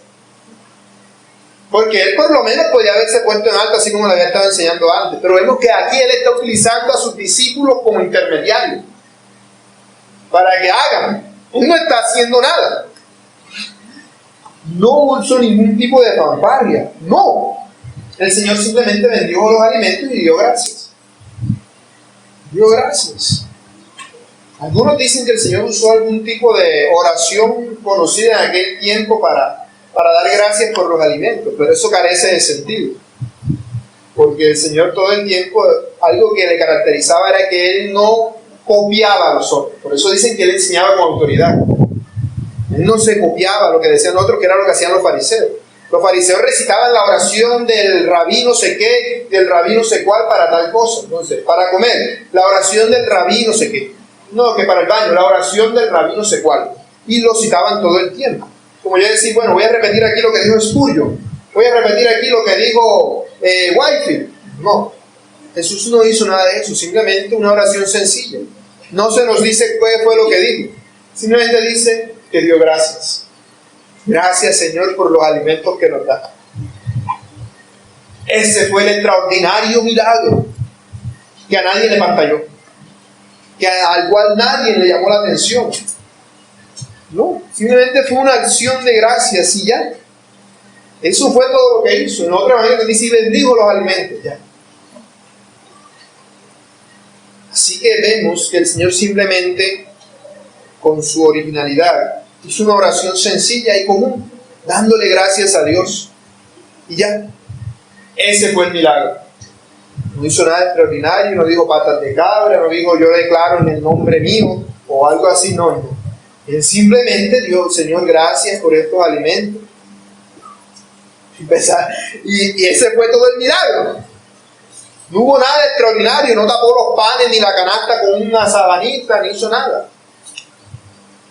Porque él por lo menos podía haberse puesto en alto, así como le había estado enseñando antes. Pero vemos que aquí él está utilizando a sus discípulos como intermediarios para que hagan. Él no está haciendo nada. No usó ningún tipo de fanfarria. No. El Señor simplemente bendijo los alimentos y dio gracias. Dio gracias. Algunos dicen que el Señor usó algún tipo de oración conocida en aquel tiempo para dar gracias por los alimentos, pero eso carece de sentido. Porque el Señor todo el tiempo, algo que le caracterizaba era que Él no copiaba a los otros. Por eso dicen que Él enseñaba con autoridad. Él no se copiaba lo que decían otros, que era lo que hacían los fariseos. Los fariseos recitaban la oración del rabí no sé qué, del rabí no sé cuál para tal cosa. Entonces, para comer, la oración del rabí no sé qué. No, que para el baño, la oración del rabí no sé cuál. Y lo citaban todo el tiempo. Como yo decía, bueno, voy a repetir aquí lo que dijo Spurgeon. Voy a repetir aquí lo que dijo Whitefield. No, Jesús no hizo nada de eso, simplemente una oración sencilla. No se nos dice qué fue lo que dijo. Simplemente dice que dio gracias. Gracias, Señor, por los alimentos que nos da. Ese fue el extraordinario milagro que a nadie le pantalló, al cual nadie le llamó la atención. No, simplemente fue una acción de gracias y ya. Eso fue todo lo que hizo. En otra manera dice: y bendijo los alimentos, ya. Así que vemos que el Señor simplemente, con su originalidad, hizo una oración sencilla y común, dándole gracias a Dios. Y ya. Ese fue el milagro. No hizo nada extraordinario, no dijo patas de cabra, no dijo yo declaro en el nombre mío, o algo así, no. Él simplemente dijo: Señor, gracias por estos alimentos. Y ese fue todo el milagro. No hubo nada extraordinario, no tapó los panes ni la canasta con una sabanita, ni hizo nada.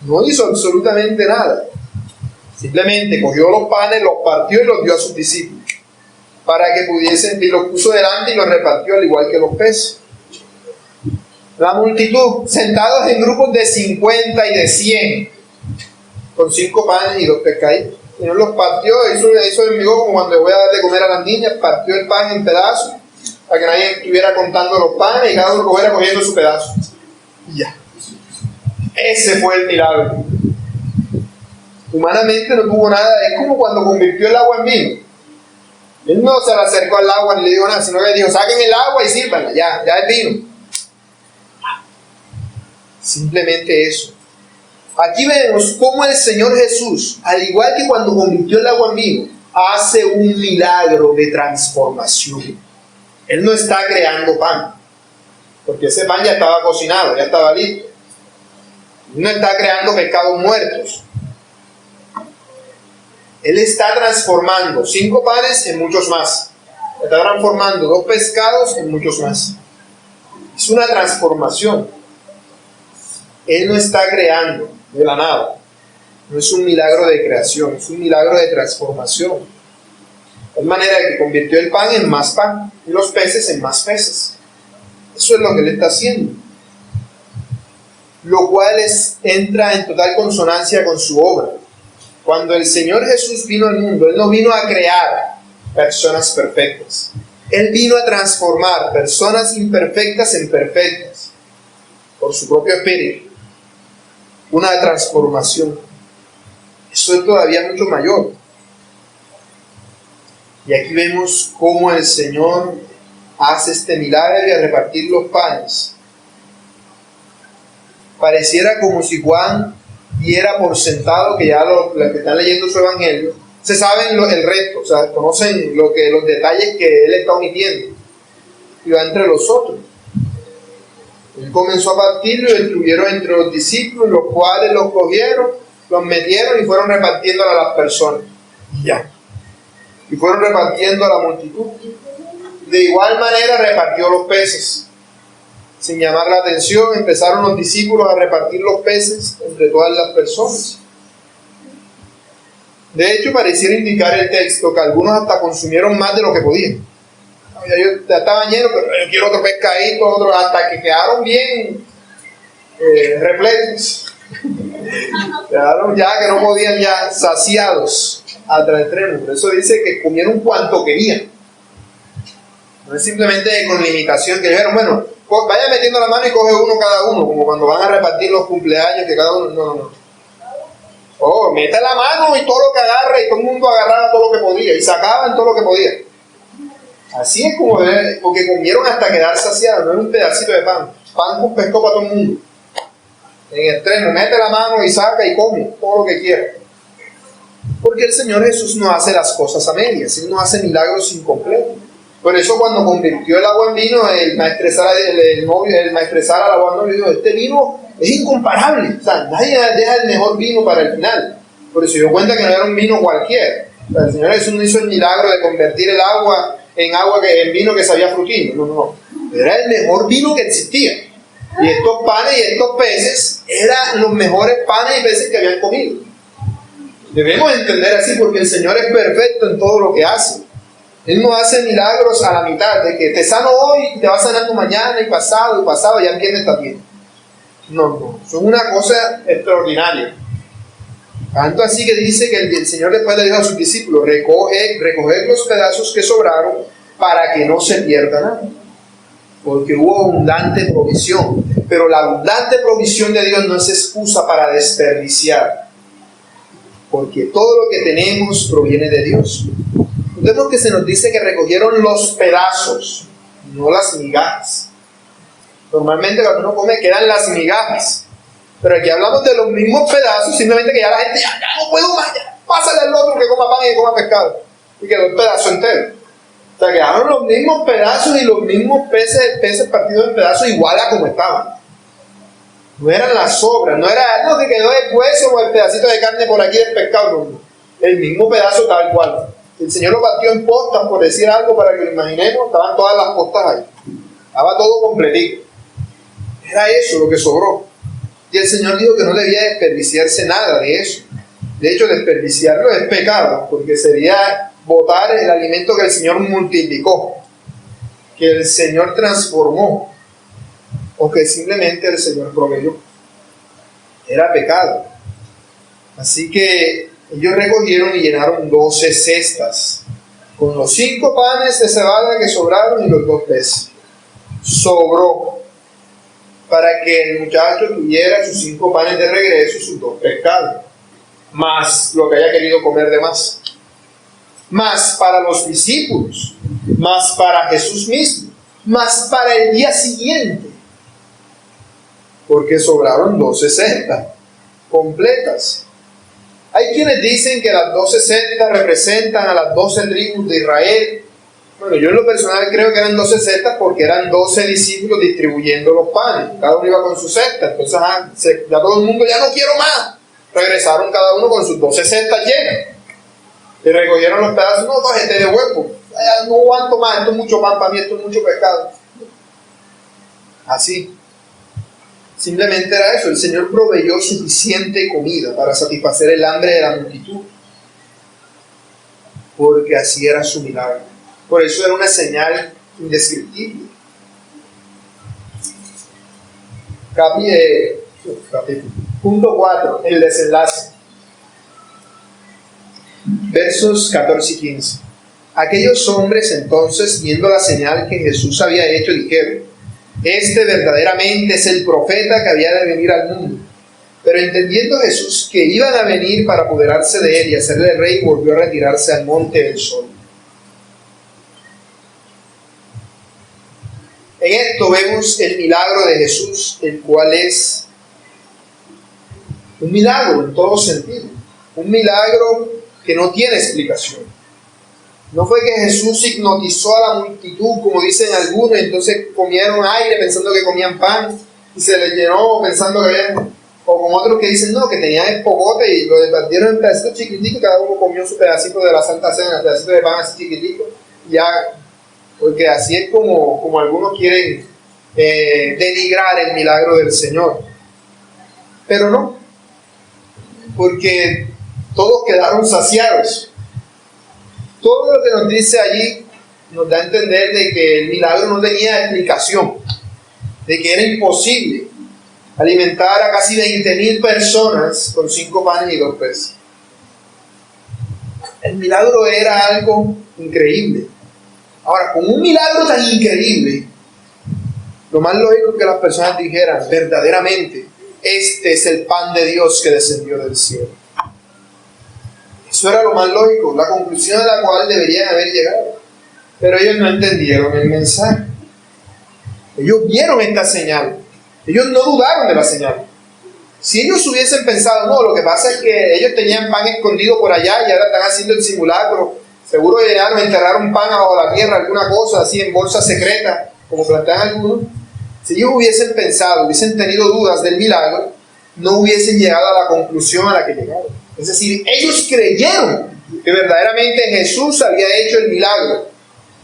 No hizo absolutamente nada. Simplemente cogió los panes, los partió y los dio a sus discípulos, para que pudiesen, y los puso delante y los repartió al igual que los peces. La multitud, sentados en grupos de 50 y de 100, con 5 panes y 2 pescaditos. El Señor los partió, hizo el mío como cuando voy a dar de comer a las niñas, partió el pan en pedazos, para que nadie estuviera contando los panes y cada uno fuera cogiendo su pedazo. Y ya. Ese fue el milagro. Humanamente no tuvo nada, es como cuando convirtió el agua en vino. Él no se le acercó al agua ni le dijo nada, sino que le dijo: saquen el agua y sírvanla, ya es vino. Simplemente eso. Aquí vemos cómo el Señor Jesús, al igual que cuando convirtió el agua en vino, hace un milagro de transformación. Él no está creando pan, porque ese pan ya estaba cocinado, ya estaba listo. Él no está creando pescados muertos. Él está transformando 5 panes en muchos más. Está transformando 2 pescados en muchos más. Es una transformación. Él no está creando de la nada. No es un milagro de creación, es un milagro de transformación. De manera que convirtió el pan en más pan y los peces en más peces. Eso es lo que Él está haciendo. Lo cual entra en total consonancia con su obra. Cuando el Señor Jesús vino al mundo, Él no vino a crear personas perfectas. Él vino a transformar personas imperfectas en perfectas por su propio espíritu. Una transformación. Eso es todavía mucho mayor. Y aquí vemos cómo el Señor hace este milagro de repartir los panes. Pareciera como si Juan diera por sentado que ya los que están leyendo su evangelio se saben el resto, o sea, conocen los detalles que él está omitiendo y va entre los otros. Él comenzó a partirlo y lo distribuyeron entre los discípulos, los cuales los cogieron, los metieron y fueron repartiéndolo a las personas. Y ya. Y fueron repartiendo a la multitud. De igual manera repartió los peces. Sin llamar la atención, empezaron los discípulos a repartir los peces entre todas las personas. De hecho, pareciera indicar el texto que algunos hasta consumieron más de lo que podían. Ya estaban llenos, pero yo quiero otro pescadito, otro, hasta que quedaron bien repletos. Quedaron ya que no podían, ya saciados hasta el extremo. Por eso dice que comieron cuanto querían. No es simplemente con limitación que dijeron, bueno, vaya metiendo la mano y coge uno cada uno, como cuando van a repartir los cumpleaños, que cada uno, no. Oh, mete la mano y todo lo que agarra, y todo el mundo agarraba todo lo que podía, y sacaban todo lo que podía. Así es como porque comieron hasta quedar saciados, no es un pedacito de pan con pescado para todo el mundo. En extremo, mete la mano y saca y come todo lo que quiera. Porque el Señor Jesús no hace las cosas a medias, Él no hace milagros incompletos. Por eso cuando convirtió el agua en vino, el maestresala al agua en novio dijo, este vino es incomparable. O sea, nadie deja el mejor vino para el final. Por eso se dio cuenta que no era un vino cualquiera. O sea, el Señor Jesús no hizo el milagro de convertir el agua en vino que sabía frutino. No. Era el mejor vino que existía. Y estos panes y estos peces eran los mejores panes y peces que habían comido. Debemos entender así porque el Señor es perfecto en todo lo que hace. Él no hace milagros a la mitad, de que te sano hoy y te vas sanando mañana y pasado, ya el viernes también. No, son una cosa extraordinaria. Tanto así que dice que el Señor después le dijo a sus discípulos, recoged los pedazos que sobraron para que no se pierda nada. Porque hubo abundante provisión. Pero la abundante provisión de Dios no es excusa para desperdiciar. Porque todo lo que tenemos proviene de Dios. Entonces, que se nos dice que recogieron los pedazos, no las migajas. Normalmente cuando uno come quedan las migajas. Pero aquí hablamos de los mismos pedazos, simplemente que ya la gente ya no puedo más, ya pásale al otro que coma pan y que coma pescado. Y quedó el pedazo entero. O sea, quedaron los mismos pedazos y los mismos peces partidos en pedazos igual a como estaban. No eran las sobras, no era algo que quedó el hueso o el pedacito de carne por aquí del pescado, no. El mismo pedazo tal cual. El Señor lo partió en postas, por decir algo, para que lo imaginemos, estaban todas las postas ahí. Estaba todo completito. Era eso lo que sobró. Y el Señor dijo que no debía desperdiciarse nada de eso. De hecho, desperdiciarlo es pecado, porque sería botar el alimento que el Señor multiplicó, que el Señor transformó, o que simplemente el Señor proveyó. Era pecado. Así que ellos recogieron y llenaron 12 cestas, con los 5 panes de cebada que sobraron y los 2 peces. Sobró, para que el muchacho tuviera sus 5 panes de regreso y sus 2 pescados, más lo que haya querido comer de más para los discípulos, más para Jesús mismo, más para el día siguiente, porque sobraron 12 cestas completas. Hay quienes dicen que las 12 cestas representan a las 12 tribus de Israel. Bueno, yo en lo personal creo que eran 12 cestas porque eran 12 discípulos distribuyendo los panes. Cada uno iba con su cesta. Entonces ya todo el mundo, ya no quiero más. Regresaron cada uno con sus 12 cestas llenas. Y recogieron los pedazos. No, gente de huevo. No aguanto más. Esto es mucho pan para mí, esto es mucho pescado. Así. Simplemente era eso, el Señor proveyó suficiente comida para satisfacer el hambre de la multitud, porque así era su milagro. Por eso era una señal indescriptible. Punto 4, el desenlace. Versos 14 y 15. Aquellos hombres entonces, viendo la señal que Jesús había hecho, dijeron: este verdaderamente es el profeta que había de venir al mundo. Pero entendiendo Jesús que iban a venir para apoderarse de él y hacerle rey, volvió a retirarse al monte del sol. En esto vemos el milagro de Jesús, el cual es un milagro en todo sentido. Un milagro que no tiene explicación. No fue que Jesús hipnotizó a la multitud, como dicen algunos, y entonces comieron aire pensando que comían pan, y se les llenó pensando que habían, o como otros que dicen no, que tenían el popote y lo repartieron en pedacitos chiquiticos, y cada uno comió su pedacito de la Santa Cena, pedacito de pan así chiquitico, ya, porque así es como algunos quieren denigrar el milagro del Señor. Pero no, porque todos quedaron saciados. Todo lo que nos dice allí nos da a entender de que el milagro no tenía explicación, de que era imposible alimentar a casi 20,000 personas con 5 panes y 2 peces. El milagro era algo increíble. Ahora, con un milagro tan increíble, lo más lógico es que las personas dijeran, verdaderamente, este es el pan de Dios que descendió del cielo. Eso era lo más lógico, la conclusión a la cual deberían haber llegado. Pero ellos no entendieron el mensaje. Ellos vieron esta señal. Ellos no dudaron de la señal. Si ellos hubiesen pensado, no, lo que pasa es que ellos tenían pan escondido por allá y ahora están haciendo el simulacro, seguro llegaron a enterrar un pan abajo la tierra, alguna cosa así en bolsa secreta, como plantean algunos. Si ellos hubiesen pensado, hubiesen tenido dudas del milagro, no hubiesen llegado a la conclusión a la que llegaron. Es decir, ellos creyeron que verdaderamente Jesús había hecho el milagro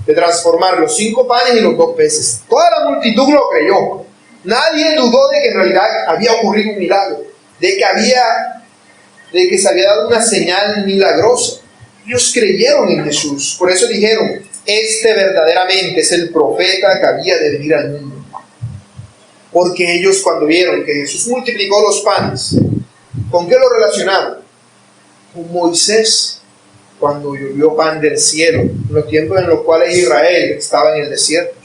de transformar los 5 panes y los 2 peces. Toda la multitud lo creyó. Nadie dudó de que en realidad había ocurrido un milagro, de que se había dado una señal milagrosa. Ellos creyeron en Jesús. Por eso dijeron, este verdaderamente es el profeta que había de venir al mundo. Porque ellos, cuando vieron que Jesús multiplicó los panes, ¿con qué lo relacionaron? Con Moisés, cuando llovió pan del cielo, en los tiempos en los cuales Israel estaba en el desierto.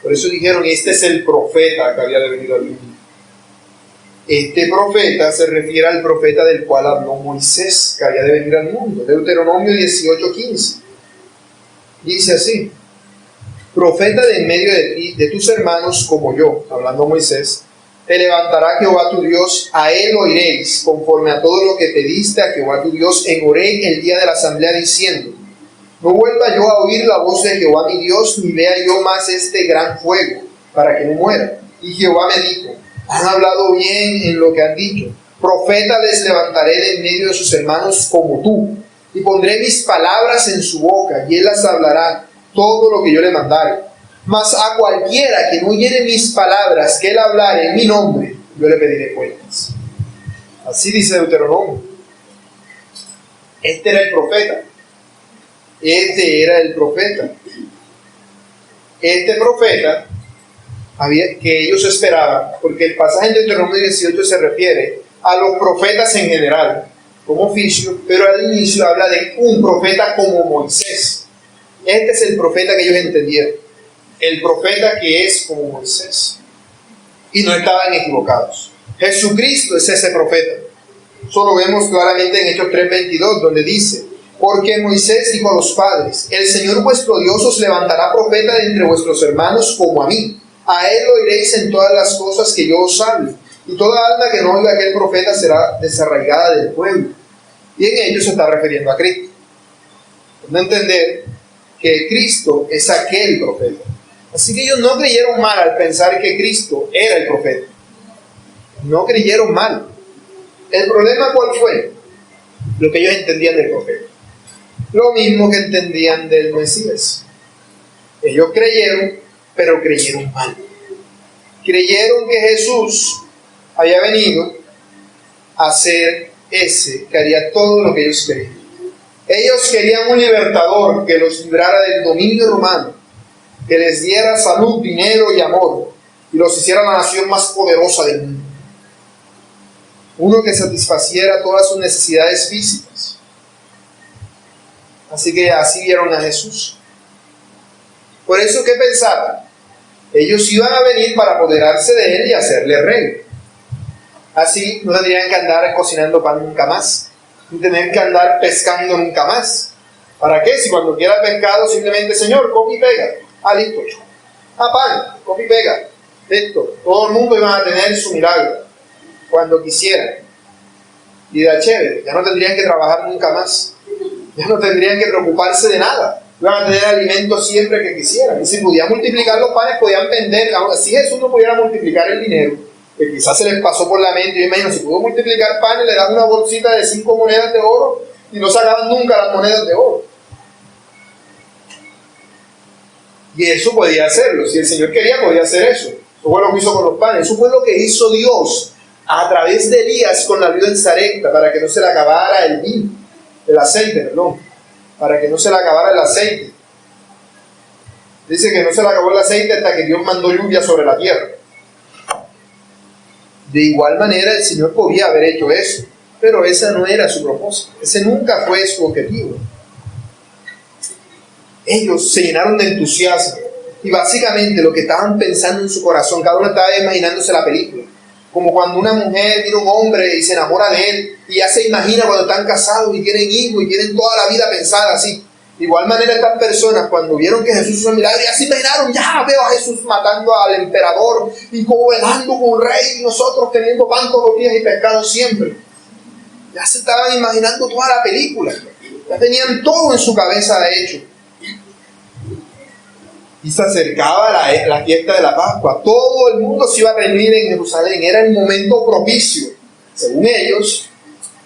Por eso dijeron, este es el profeta que había de venir al mundo. Este profeta se refiere al profeta del cual habló Moisés, que había de venir al mundo. Deuteronomio 18:15. Dice así, profeta de en medio de ti, de tus hermanos como yo, hablando Moisés, te levantará Jehová tu Dios, a él oiréis, conforme a todo lo que pediste a Jehová tu Dios en Horeb el día de la asamblea, diciendo, no vuelva yo a oír la voz de Jehová mi Dios, ni vea yo más este gran fuego, para que no muera. Y Jehová me dijo, han hablado bien en lo que han dicho. Profeta les levantaré de en medio de sus hermanos como tú, y pondré mis palabras en su boca, y él las hablará todo lo que yo le mandare. Mas a cualquiera que no oyere mis palabras, que él hablare en mi nombre, yo le pediré cuentas. Así dice Deuteronomio. Este era el profeta. Este era el profeta. Este profeta que ellos esperaban, porque el pasaje en Deuteronomio 18 se refiere a los profetas en general, como oficio, pero al inicio habla de un profeta como Moisés. Este es el profeta que ellos entendieron, el profeta que es como Moisés. Y no estaban equivocados. Jesucristo es ese profeta. Eso lo vemos claramente en Hechos 3:22, donde dice, porque Moisés dijo a los padres, el Señor vuestro Dios os levantará profeta de entre vuestros hermanos como a mí. A él oiréis en todas las cosas que yo os hable. Y toda alma que no oiga a aquel profeta será desarraigada del pueblo. Y en ello se está refiriendo a Cristo. No entender que Cristo es aquel profeta. Así que ellos no creyeron mal al pensar que Cristo era el profeta. No creyeron mal. ¿El problema cuál fue? Lo que ellos entendían del profeta. Lo mismo que entendían del Mesías. Ellos creyeron, pero creyeron mal. Creyeron que Jesús había venido a ser ese que haría todo lo que ellos querían. Ellos querían un libertador que los librara del dominio romano, que les diera salud, dinero y amor, y los hiciera la nación más poderosa del mundo. Uno que satisfaciera todas sus necesidades físicas. Así que así vieron a Jesús. Por eso, ¿qué pensaban? Ellos iban a venir para apoderarse de él y hacerle rey. Así no tendrían que andar cocinando pan nunca más, ni tener que andar pescando nunca más. ¿Para qué? Si cuando quiera pescado simplemente, Señor, copia y pega. Ah, listo. Ah, pan, copia y pega. Listo. Todo el mundo iba a tener su milagro cuando quisieran. Y era chévere, ya no tendrían que trabajar nunca más. Ya no tendrían que preocuparse de nada. Iban a tener alimento siempre que quisieran. Y si podían multiplicar los panes, podían vender. Si Jesús no pudiera multiplicar el dinero, que quizás se les pasó por la mente, yo imagino, si pudo multiplicar panes, le daban una bolsita de 5 monedas de oro y no sacaban nunca las monedas de oro. Y eso podía hacerlo. Si el Señor quería, podía hacer eso. Eso fue lo que hizo con los panes. Eso fue lo que hizo Dios a través de Elías con la viuda en Sarepta, para que no se le acabara el vino, el aceite, perdón. Para que no se le acabara el aceite. Dice que no se le acabó el aceite hasta que Dios mandó lluvia sobre la tierra. De igual manera, el Señor podía haber hecho eso, pero ese no era su propósito. Ese nunca fue su objetivo. Ellos se llenaron de entusiasmo y básicamente lo que estaban pensando en su corazón, cada uno estaba imaginándose la película. Como cuando una mujer mira a un hombre y se enamora de él y ya se imagina cuando están casados y tienen hijos y tienen toda la vida pensada así. De igual manera estas personas cuando vieron que Jesús hizo el milagro ya se imaginaron, ya veo a Jesús matando al emperador y gobernando como un rey y nosotros teniendo pan todos los días y pescado siempre. Ya se estaban imaginando toda la película, ya tenían todo en su cabeza hecho. Y se acercaba la fiesta de la Pascua, todo el mundo se iba a reunir en Jerusalén, era el momento propicio, según ellos,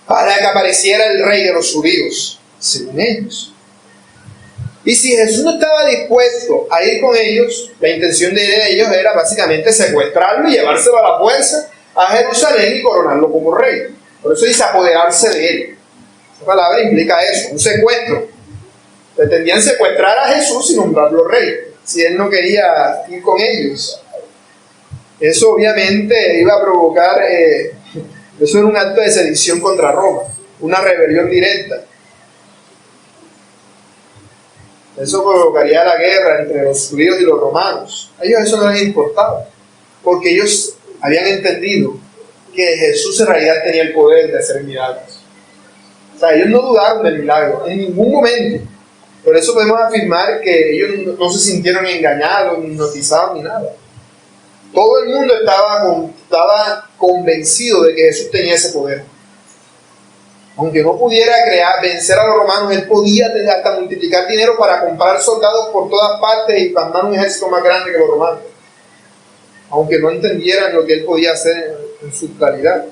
para que apareciera el rey de los judíos, según ellos. Y si Jesús no estaba dispuesto a ir con ellos, la intención de ellos era básicamente secuestrarlo y llevárselo a la fuerza a Jerusalén y coronarlo como rey. Por eso dice apoderarse de él. Esa palabra implica eso, un secuestro. Pretendían secuestrar a Jesús y nombrarlo rey, si él no quería ir con ellos. Eso obviamente iba a provocar, eso era un acto de sedición contra Roma, una rebelión directa. Eso provocaría la guerra entre los judíos y los romanos. A ellos eso no les importaba, porque ellos habían entendido que Jesús en realidad tenía el poder de hacer milagros. O sea, ellos no dudaron del milagro, en ningún momento. Por eso podemos afirmar que ellos no se sintieron engañados, ni hipnotizados, ni nada. Todo el mundo estaba convencido de que Jesús tenía ese poder. Aunque no pudiera vencer a los romanos, él podía hasta multiplicar dinero para comprar soldados por todas partes y formar un ejército más grande que los romanos. Aunque no entendieran lo que él podía hacer en su totalidad.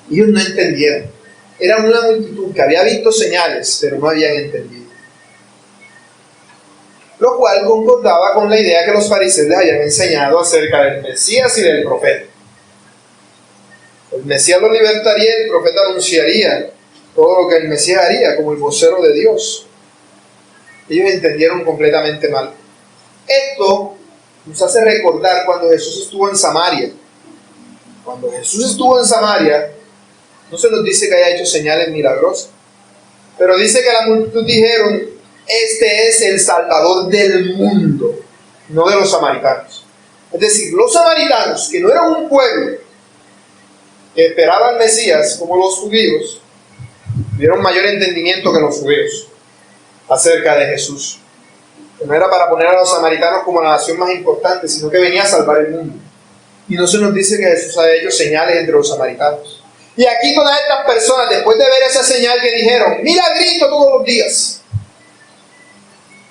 Ellos no entendieron. Era una multitud que había visto señales, pero no habían entendido. Lo cual concordaba con la idea que los fariseos les habían enseñado acerca del Mesías y del profeta. El Mesías los libertaría y el profeta anunciaría todo lo que el Mesías haría como el vocero de Dios. Ellos entendieron completamente mal. Esto nos hace recordar cuando Jesús estuvo en Samaria. Cuando Jesús estuvo en Samaria, no se nos dice que haya hecho señales milagrosas, pero dice que la multitud dijeron, este es el Salvador del mundo, no de los samaritanos. Es decir, los samaritanos, que no eran un pueblo que esperaba al Mesías como los judíos, tuvieron mayor entendimiento que los judíos acerca de Jesús. Que no era para poner a los samaritanos como la nación más importante, sino que venía a salvar el mundo. Y no se nos dice que Jesús ha hecho señales entre los samaritanos. Y aquí todas estas personas, después de ver esa señal que dijeron, milagrito todos los días,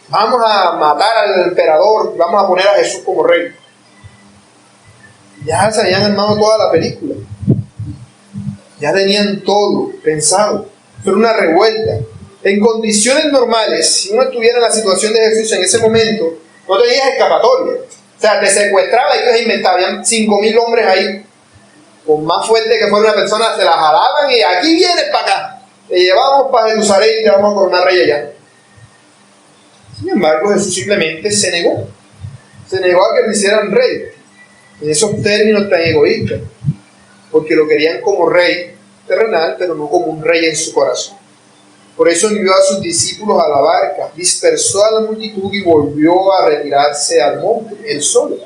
vamos a matar al emperador, vamos a poner a Jesús como rey. Ya se habían armado toda la película. Ya tenían todo pensado. Fue una revuelta. En condiciones normales, si uno estuviera en la situación de Jesús en ese momento, no tenías escapatoria. O sea, te secuestraba y ellos inventaban. Habían 5,000 hombres ahí. Por más fuerte que fuera una persona, se la jalaban y aquí vienes para acá. Te llevamos para Jerusalén y te vamos a coronar rey allá. Sin embargo, Jesús simplemente se negó. Se negó a que lo hicieran rey. En esos términos tan egoístas. Porque lo querían como rey terrenal, pero no como un rey en su corazón. Por eso envió a sus discípulos a la barca, dispersó a la multitud y volvió a retirarse al monte, él solo.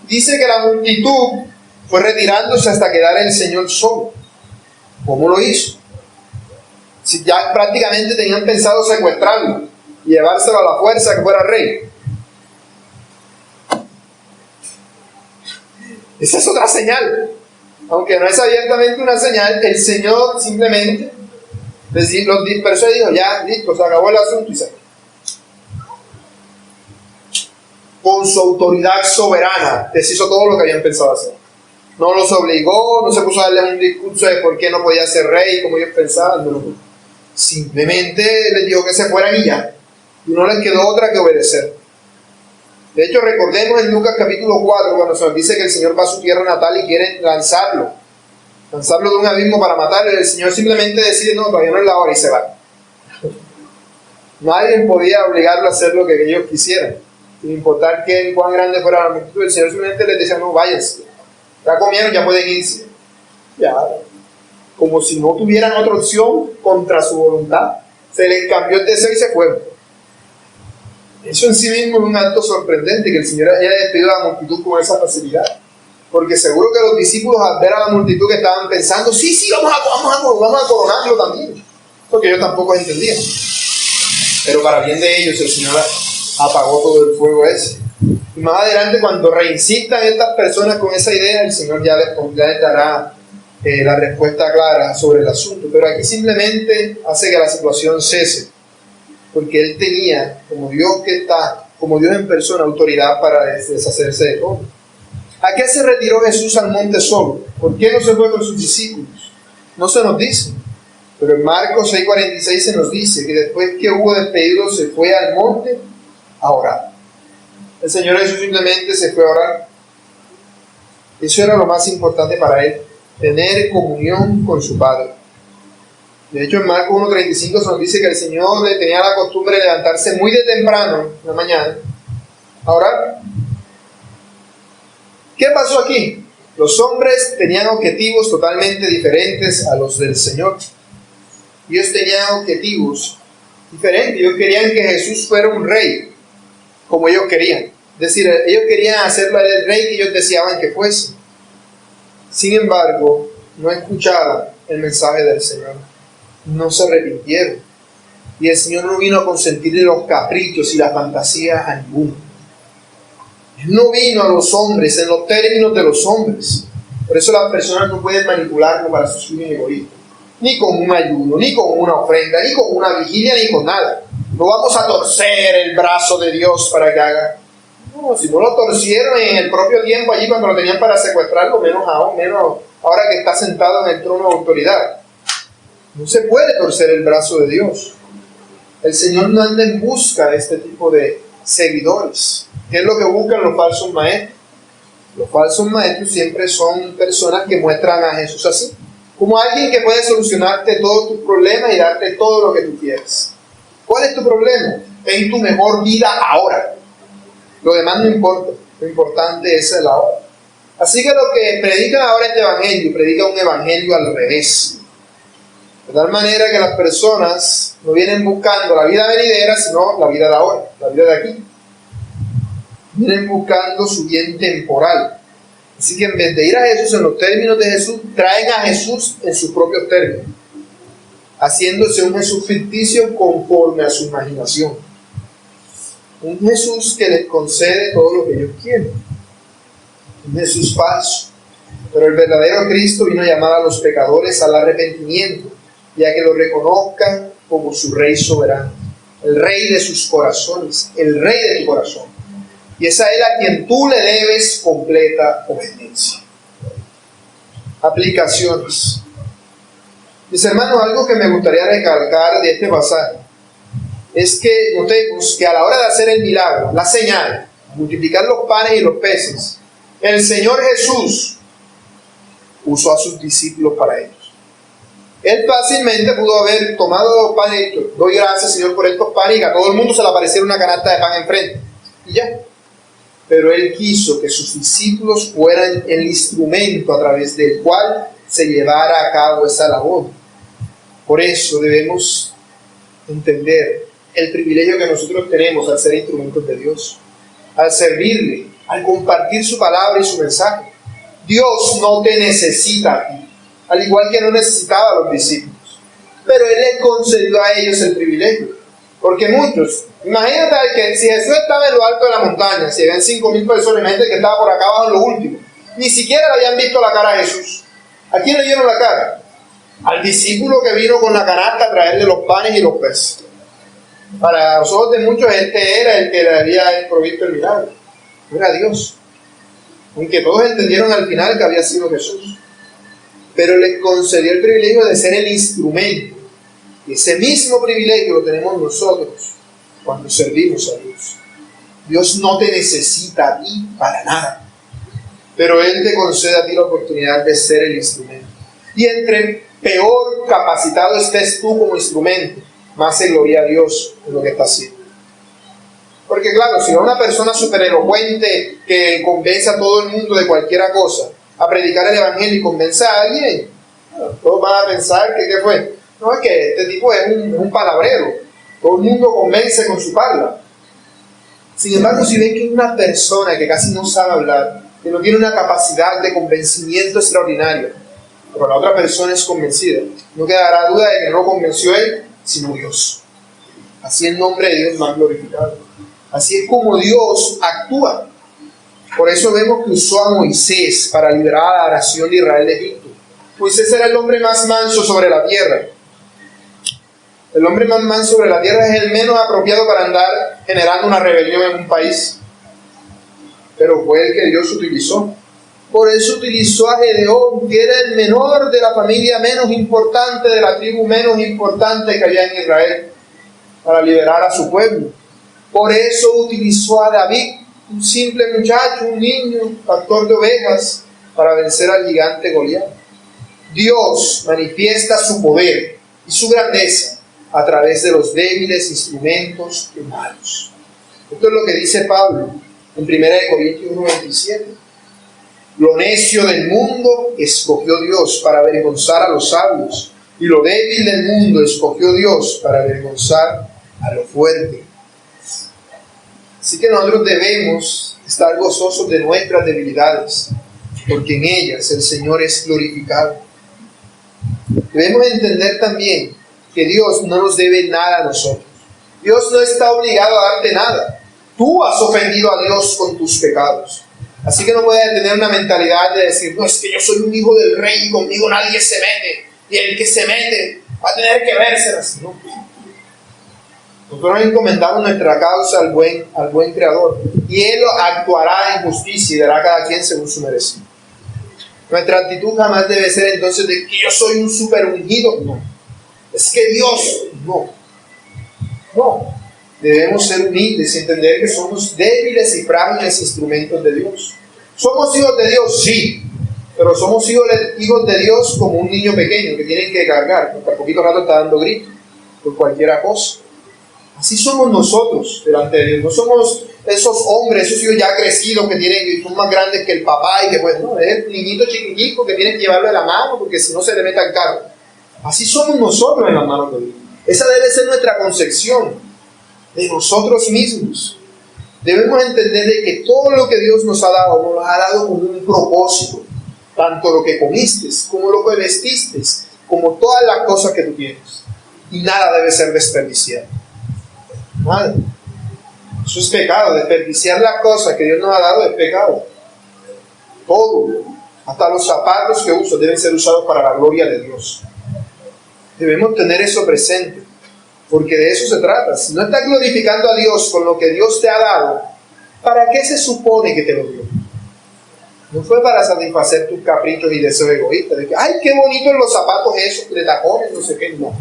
Dice que la multitud fue retirándose hasta quedar el Señor solo. ¿Cómo lo hizo? Si ya prácticamente tenían pensado secuestrarlo y llevárselo a la fuerza que fuera rey. Esa es otra señal. Aunque no es abiertamente una señal, el Señor simplemente los dispersó y dijo, ya, listo, se acabó el asunto y se... Con su autoridad soberana deshizo todo lo que habían pensado hacer. No los obligó, no se puso a darles un discurso de por qué no podía ser rey como ellos pensaban. No. Simplemente les dijo que se fueran y ya. y no les quedó otra que obedecer. De hecho, recordemos en Lucas capítulo 4, cuando se nos dice que el Señor va a su tierra natal y quiere lanzarlo de un abismo para matarlo, y el Señor simplemente decide, no, todavía no es la hora, y se va. Nadie podía obligarlo a hacer lo que ellos quisieran, sin importar cuán grande fuera la multitud. El Señor simplemente les decía, no, váyanse, ya comieron, ya pueden irse. Ya, como si no tuvieran otra opción contra su voluntad, se les cambió el deseo y se fueron. Eso en sí mismo es un acto sorprendente, que el Señor haya despedido a la multitud con esa facilidad. Porque seguro que los discípulos, al ver a la multitud, que estaban pensando, sí, vamos a coronarlo también. Porque ellos tampoco entendían. Pero para bien de ellos, el Señor apagó todo el fuego ese. Y más adelante, cuando reinsistan estas personas con esa idea, el Señor ya les dará la respuesta clara sobre el asunto. Pero aquí simplemente hace que la situación cese, porque Él tenía, como Dios en persona, autoridad para deshacerse de todo. ¿A qué se retiró Jesús al monte solo? ¿Por qué no se fue con sus discípulos? No se nos dice. Pero en Marcos 6:46 se nos dice que después que hubo despedido se fue al monte a orar. El Señor Jesús simplemente se fue a orar. Eso era lo más importante para Él, tener comunión con su Padre. De hecho, en Marcos 1:35 se nos dice que el Señor tenía la costumbre de levantarse muy de temprano en la mañana a orar. ¿Qué pasó aquí? Los hombres tenían objetivos totalmente diferentes a los del Señor. Ellos tenían objetivos diferentes. Ellos querían que Jesús fuera un rey, como ellos querían. Es decir, ellos querían hacerlo el rey que ellos deseaban que fuese. Sin embargo, no escuchaban el mensaje del Señor. No se arrepintieron. Y el Señor no vino a consentirle los caprichos y las fantasías a ninguno. Él no vino a los hombres en los términos de los hombres. Por eso las personas no pueden manipularlo para sus fines egoístas. Ni con un ayuno, ni con una ofrenda, ni con una vigilia, ni con nada. No vamos a torcer el brazo de Dios para que haga. No, si no lo torcieron en el propio tiempo allí cuando lo tenían para secuestrarlo, menos ahora que está sentado en el trono de autoridad. No se puede torcer el brazo de Dios. El Señor no anda en busca de este tipo de seguidores. ¿Qué es lo que buscan los falsos maestros? Los falsos maestros siempre son personas que muestran a Jesús así, como alguien que puede solucionarte todos tus problemas y darte todo lo que tú quieres. ¿Cuál es tu problema? Ten tu mejor vida ahora. Lo demás no importa. Lo importante es el ahora. Así que lo que predican ahora este evangelio, predican un evangelio al revés. De tal manera que las personas no vienen buscando la vida venidera, sino la vida de ahora, la vida de aquí. Vienen buscando su bien temporal. Así que en vez de ir a Jesús en los términos de Jesús, traen a Jesús en sus propios términos, haciéndose un Jesús ficticio conforme a su imaginación. Un Jesús que les concede todo lo que ellos quieren. Un Jesús falso. Pero el verdadero Cristo vino a llamar a los pecadores al arrepentimiento y a que lo reconozcan como su Rey soberano, el Rey de sus corazones, el Rey de tu corazón. Y es a Él a quien tú le debes completa obediencia. Aplicaciones. Mis hermanos, algo que me gustaría recalcar de este pasaje es que notemos que a la hora de hacer el milagro, la señal, multiplicar los panes y los peces, el Señor Jesús usó a sus discípulos para ellos. Él fácilmente pudo haber tomado los panes y dicho, doy gracias, Señor, por estos panes, y que a todo el mundo se le apareciera una canasta de pan enfrente. Y ya. Pero Él quiso que sus discípulos fueran el instrumento a través del cual se llevara a cabo esa labor. Por eso debemos entender el privilegio que nosotros tenemos al ser instrumentos de Dios, al servirle, al compartir su palabra y su mensaje. Dios no te necesita a ti, al igual que no necesitaba a los discípulos. Pero Él les concedió a ellos el privilegio. Porque muchos, imagínate que si Jesús estaba en lo alto de la montaña, si habían 5,000 personas, imagínate que estaba por acá abajo en lo último, ni siquiera le habían visto la cara a Jesús. ¿A quién le vieron la cara? Al discípulo que vino con la canasta a traerle los panes y los peces. Para los ojos de muchos, este era el que le había provisto el milagro. No era Dios. Aunque todos entendieron al final que había sido Jesús. Pero les concedió el privilegio de ser el instrumento. Y ese mismo privilegio lo tenemos nosotros cuando servimos a Dios. Dios no te necesita a ti para nada, pero Él te concede a ti la oportunidad de ser el instrumento. Y entre peor capacitado estés tú como instrumento, más se gloria a Dios en lo que está haciendo. Porque claro, si no una persona súper elocuente que convence a todo el mundo de cualquier cosa, a predicar el evangelio y convence a alguien, todos van a pensar que ¿qué fue? No, es que este tipo es un palabrero. Todo el mundo convence con su palabra. Sin embargo, si ven que es una persona que casi no sabe hablar, que no tiene una capacidad de convencimiento extraordinaria, pero la otra persona es convencida, no quedará duda de que no convenció él, sino Dios. Así el nombre de Dios más glorificado. Así es como Dios actúa. Por eso vemos que usó a Moisés para liberar a la nación de Israel de Egipto. Moisés era el hombre más manso sobre la tierra. El hombre más manso sobre la tierra es el menos apropiado para andar generando una rebelión en un país. Pero fue el que Dios utilizó. Por eso utilizó a Gedeón, que era el menor de la familia menos importante, de la tribu menos importante que había en Israel, para liberar a su pueblo. Por eso utilizó a David, un simple muchacho, un niño, pastor de ovejas, para vencer al gigante Goliat. Dios manifiesta su poder y su grandeza a través de los débiles instrumentos humanos. Esto es lo que dice Pablo en 1 Corintios 1:27. Lo necio del mundo escogió Dios para avergonzar a los sabios, y lo débil del mundo escogió Dios para avergonzar a lo fuerte. Así que nosotros debemos estar gozosos de nuestras debilidades, porque en ellas el Señor es glorificado. Debemos entender también que Dios no nos debe nada a nosotros. Dios no está obligado a darte nada. Tú has ofendido a Dios con tus pecados. Así que no puedes tener una mentalidad de decir, no, es que yo soy un hijo del rey y conmigo nadie se mete. Y el que se mete va a tener que verse así, ¿no? Nosotros encomendamos nuestra causa al buen Creador, y Él actuará en justicia y dará a cada quien según su merecido. Nuestra actitud jamás debe ser entonces de que yo soy un super ungido. No. Es que Dios, no. Debemos ser humildes y entender que somos débiles y frágiles instrumentos de Dios. ¿Somos hijos de Dios? Sí. Pero somos hijos de Dios como un niño pequeño que tienen que cargar, porque a poquito rato está dando gritos por cualquier cosa. Así somos nosotros delante de Dios. No somos esos hombres, esos hijos ya crecidos que son más grandes que el papá y que pues no, es el niñito chiquitico que tienen que llevarlo de la mano porque si no se le mete al carro. Así somos nosotros en las manos de Dios. Esa debe ser nuestra concepción de nosotros mismos. Debemos entender de que todo lo que Dios nos ha dado con un propósito. Tanto lo que comiste, como lo que vestiste, como todas las cosas que tú tienes. Y nada debe ser desperdiciado. Nada. Eso es pecado. Desperdiciar las cosas que Dios nos ha dado es pecado. Todo, hasta los zapatos que uso, deben ser usados para la gloria de Dios. Debemos tener eso presente, porque de eso se trata. Si no estás glorificando a Dios con lo que Dios te ha dado, ¿para qué se supone que te lo dio? No fue para satisfacer tus caprichos y deseos egoístas, de que, ay, qué bonitos los zapatos esos de tacones, no sé qué, no.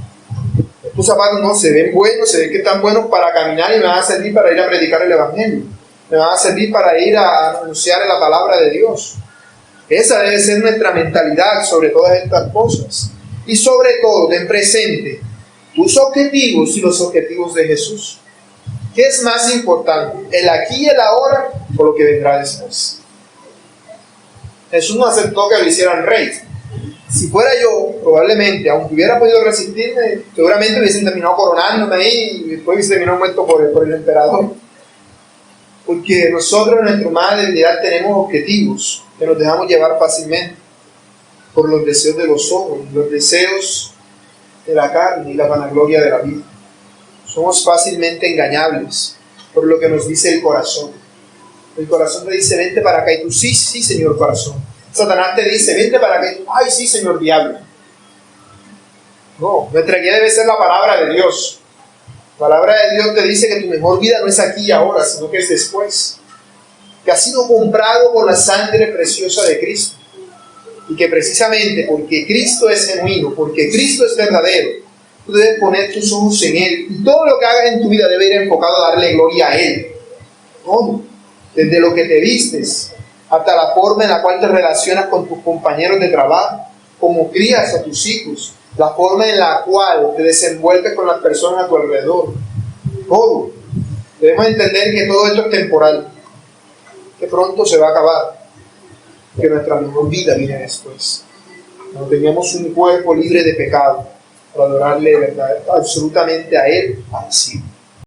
Tus zapatos no, se ven buenos, se ven que están buenos para caminar y me van a servir para ir a predicar el evangelio. Me van a servir para ir a anunciar la palabra de Dios. Esa debe ser nuestra mentalidad sobre todas estas cosas. Y sobre todo, ten presente tus objetivos y los objetivos de Jesús. ¿Qué es más importante? ¿El aquí y el ahora o lo que vendrá después? Jesús no aceptó que lo hicieran rey. Si fuera yo, probablemente, aunque hubiera podido resistirme, seguramente hubiesen terminado coronándome ahí y después hubiese terminado muerto por el emperador. Porque nosotros en nuestra humana debilidad tenemos objetivos que nos dejamos llevar fácilmente por los deseos de los ojos, los deseos de la carne y la vanagloria de la vida. Somos fácilmente engañables por lo que nos dice el corazón. El corazón te dice, vente para acá, y tú, sí, Señor corazón. Satanás te dice, vente para acá, y tú, ay, sí, Señor diablo. No, nuestra guía debe ser la palabra de Dios. La palabra de Dios te dice que tu mejor vida no es aquí y ahora, sino que es después. Que has sido comprado con la sangre preciosa de Cristo. Y que precisamente porque Cristo es genuino, porque Cristo es verdadero, Tú debes poner tus ojos en Él. Y todo lo que hagas en tu vida debe ir enfocado a darle gloria a Él. Todo. Desde lo que te vistes, hasta la forma en la cual te relacionas con tus compañeros de trabajo, cómo crías a tus hijos, la forma en la cual te desenvuelves con las personas a tu alrededor. Todo. Debemos entender que todo esto es temporal, que pronto se va a acabar, que nuestra mejor vida viene después. Cuando tengamos un cuerpo libre de pecado, para adorarle de verdad, absolutamente a Él, así.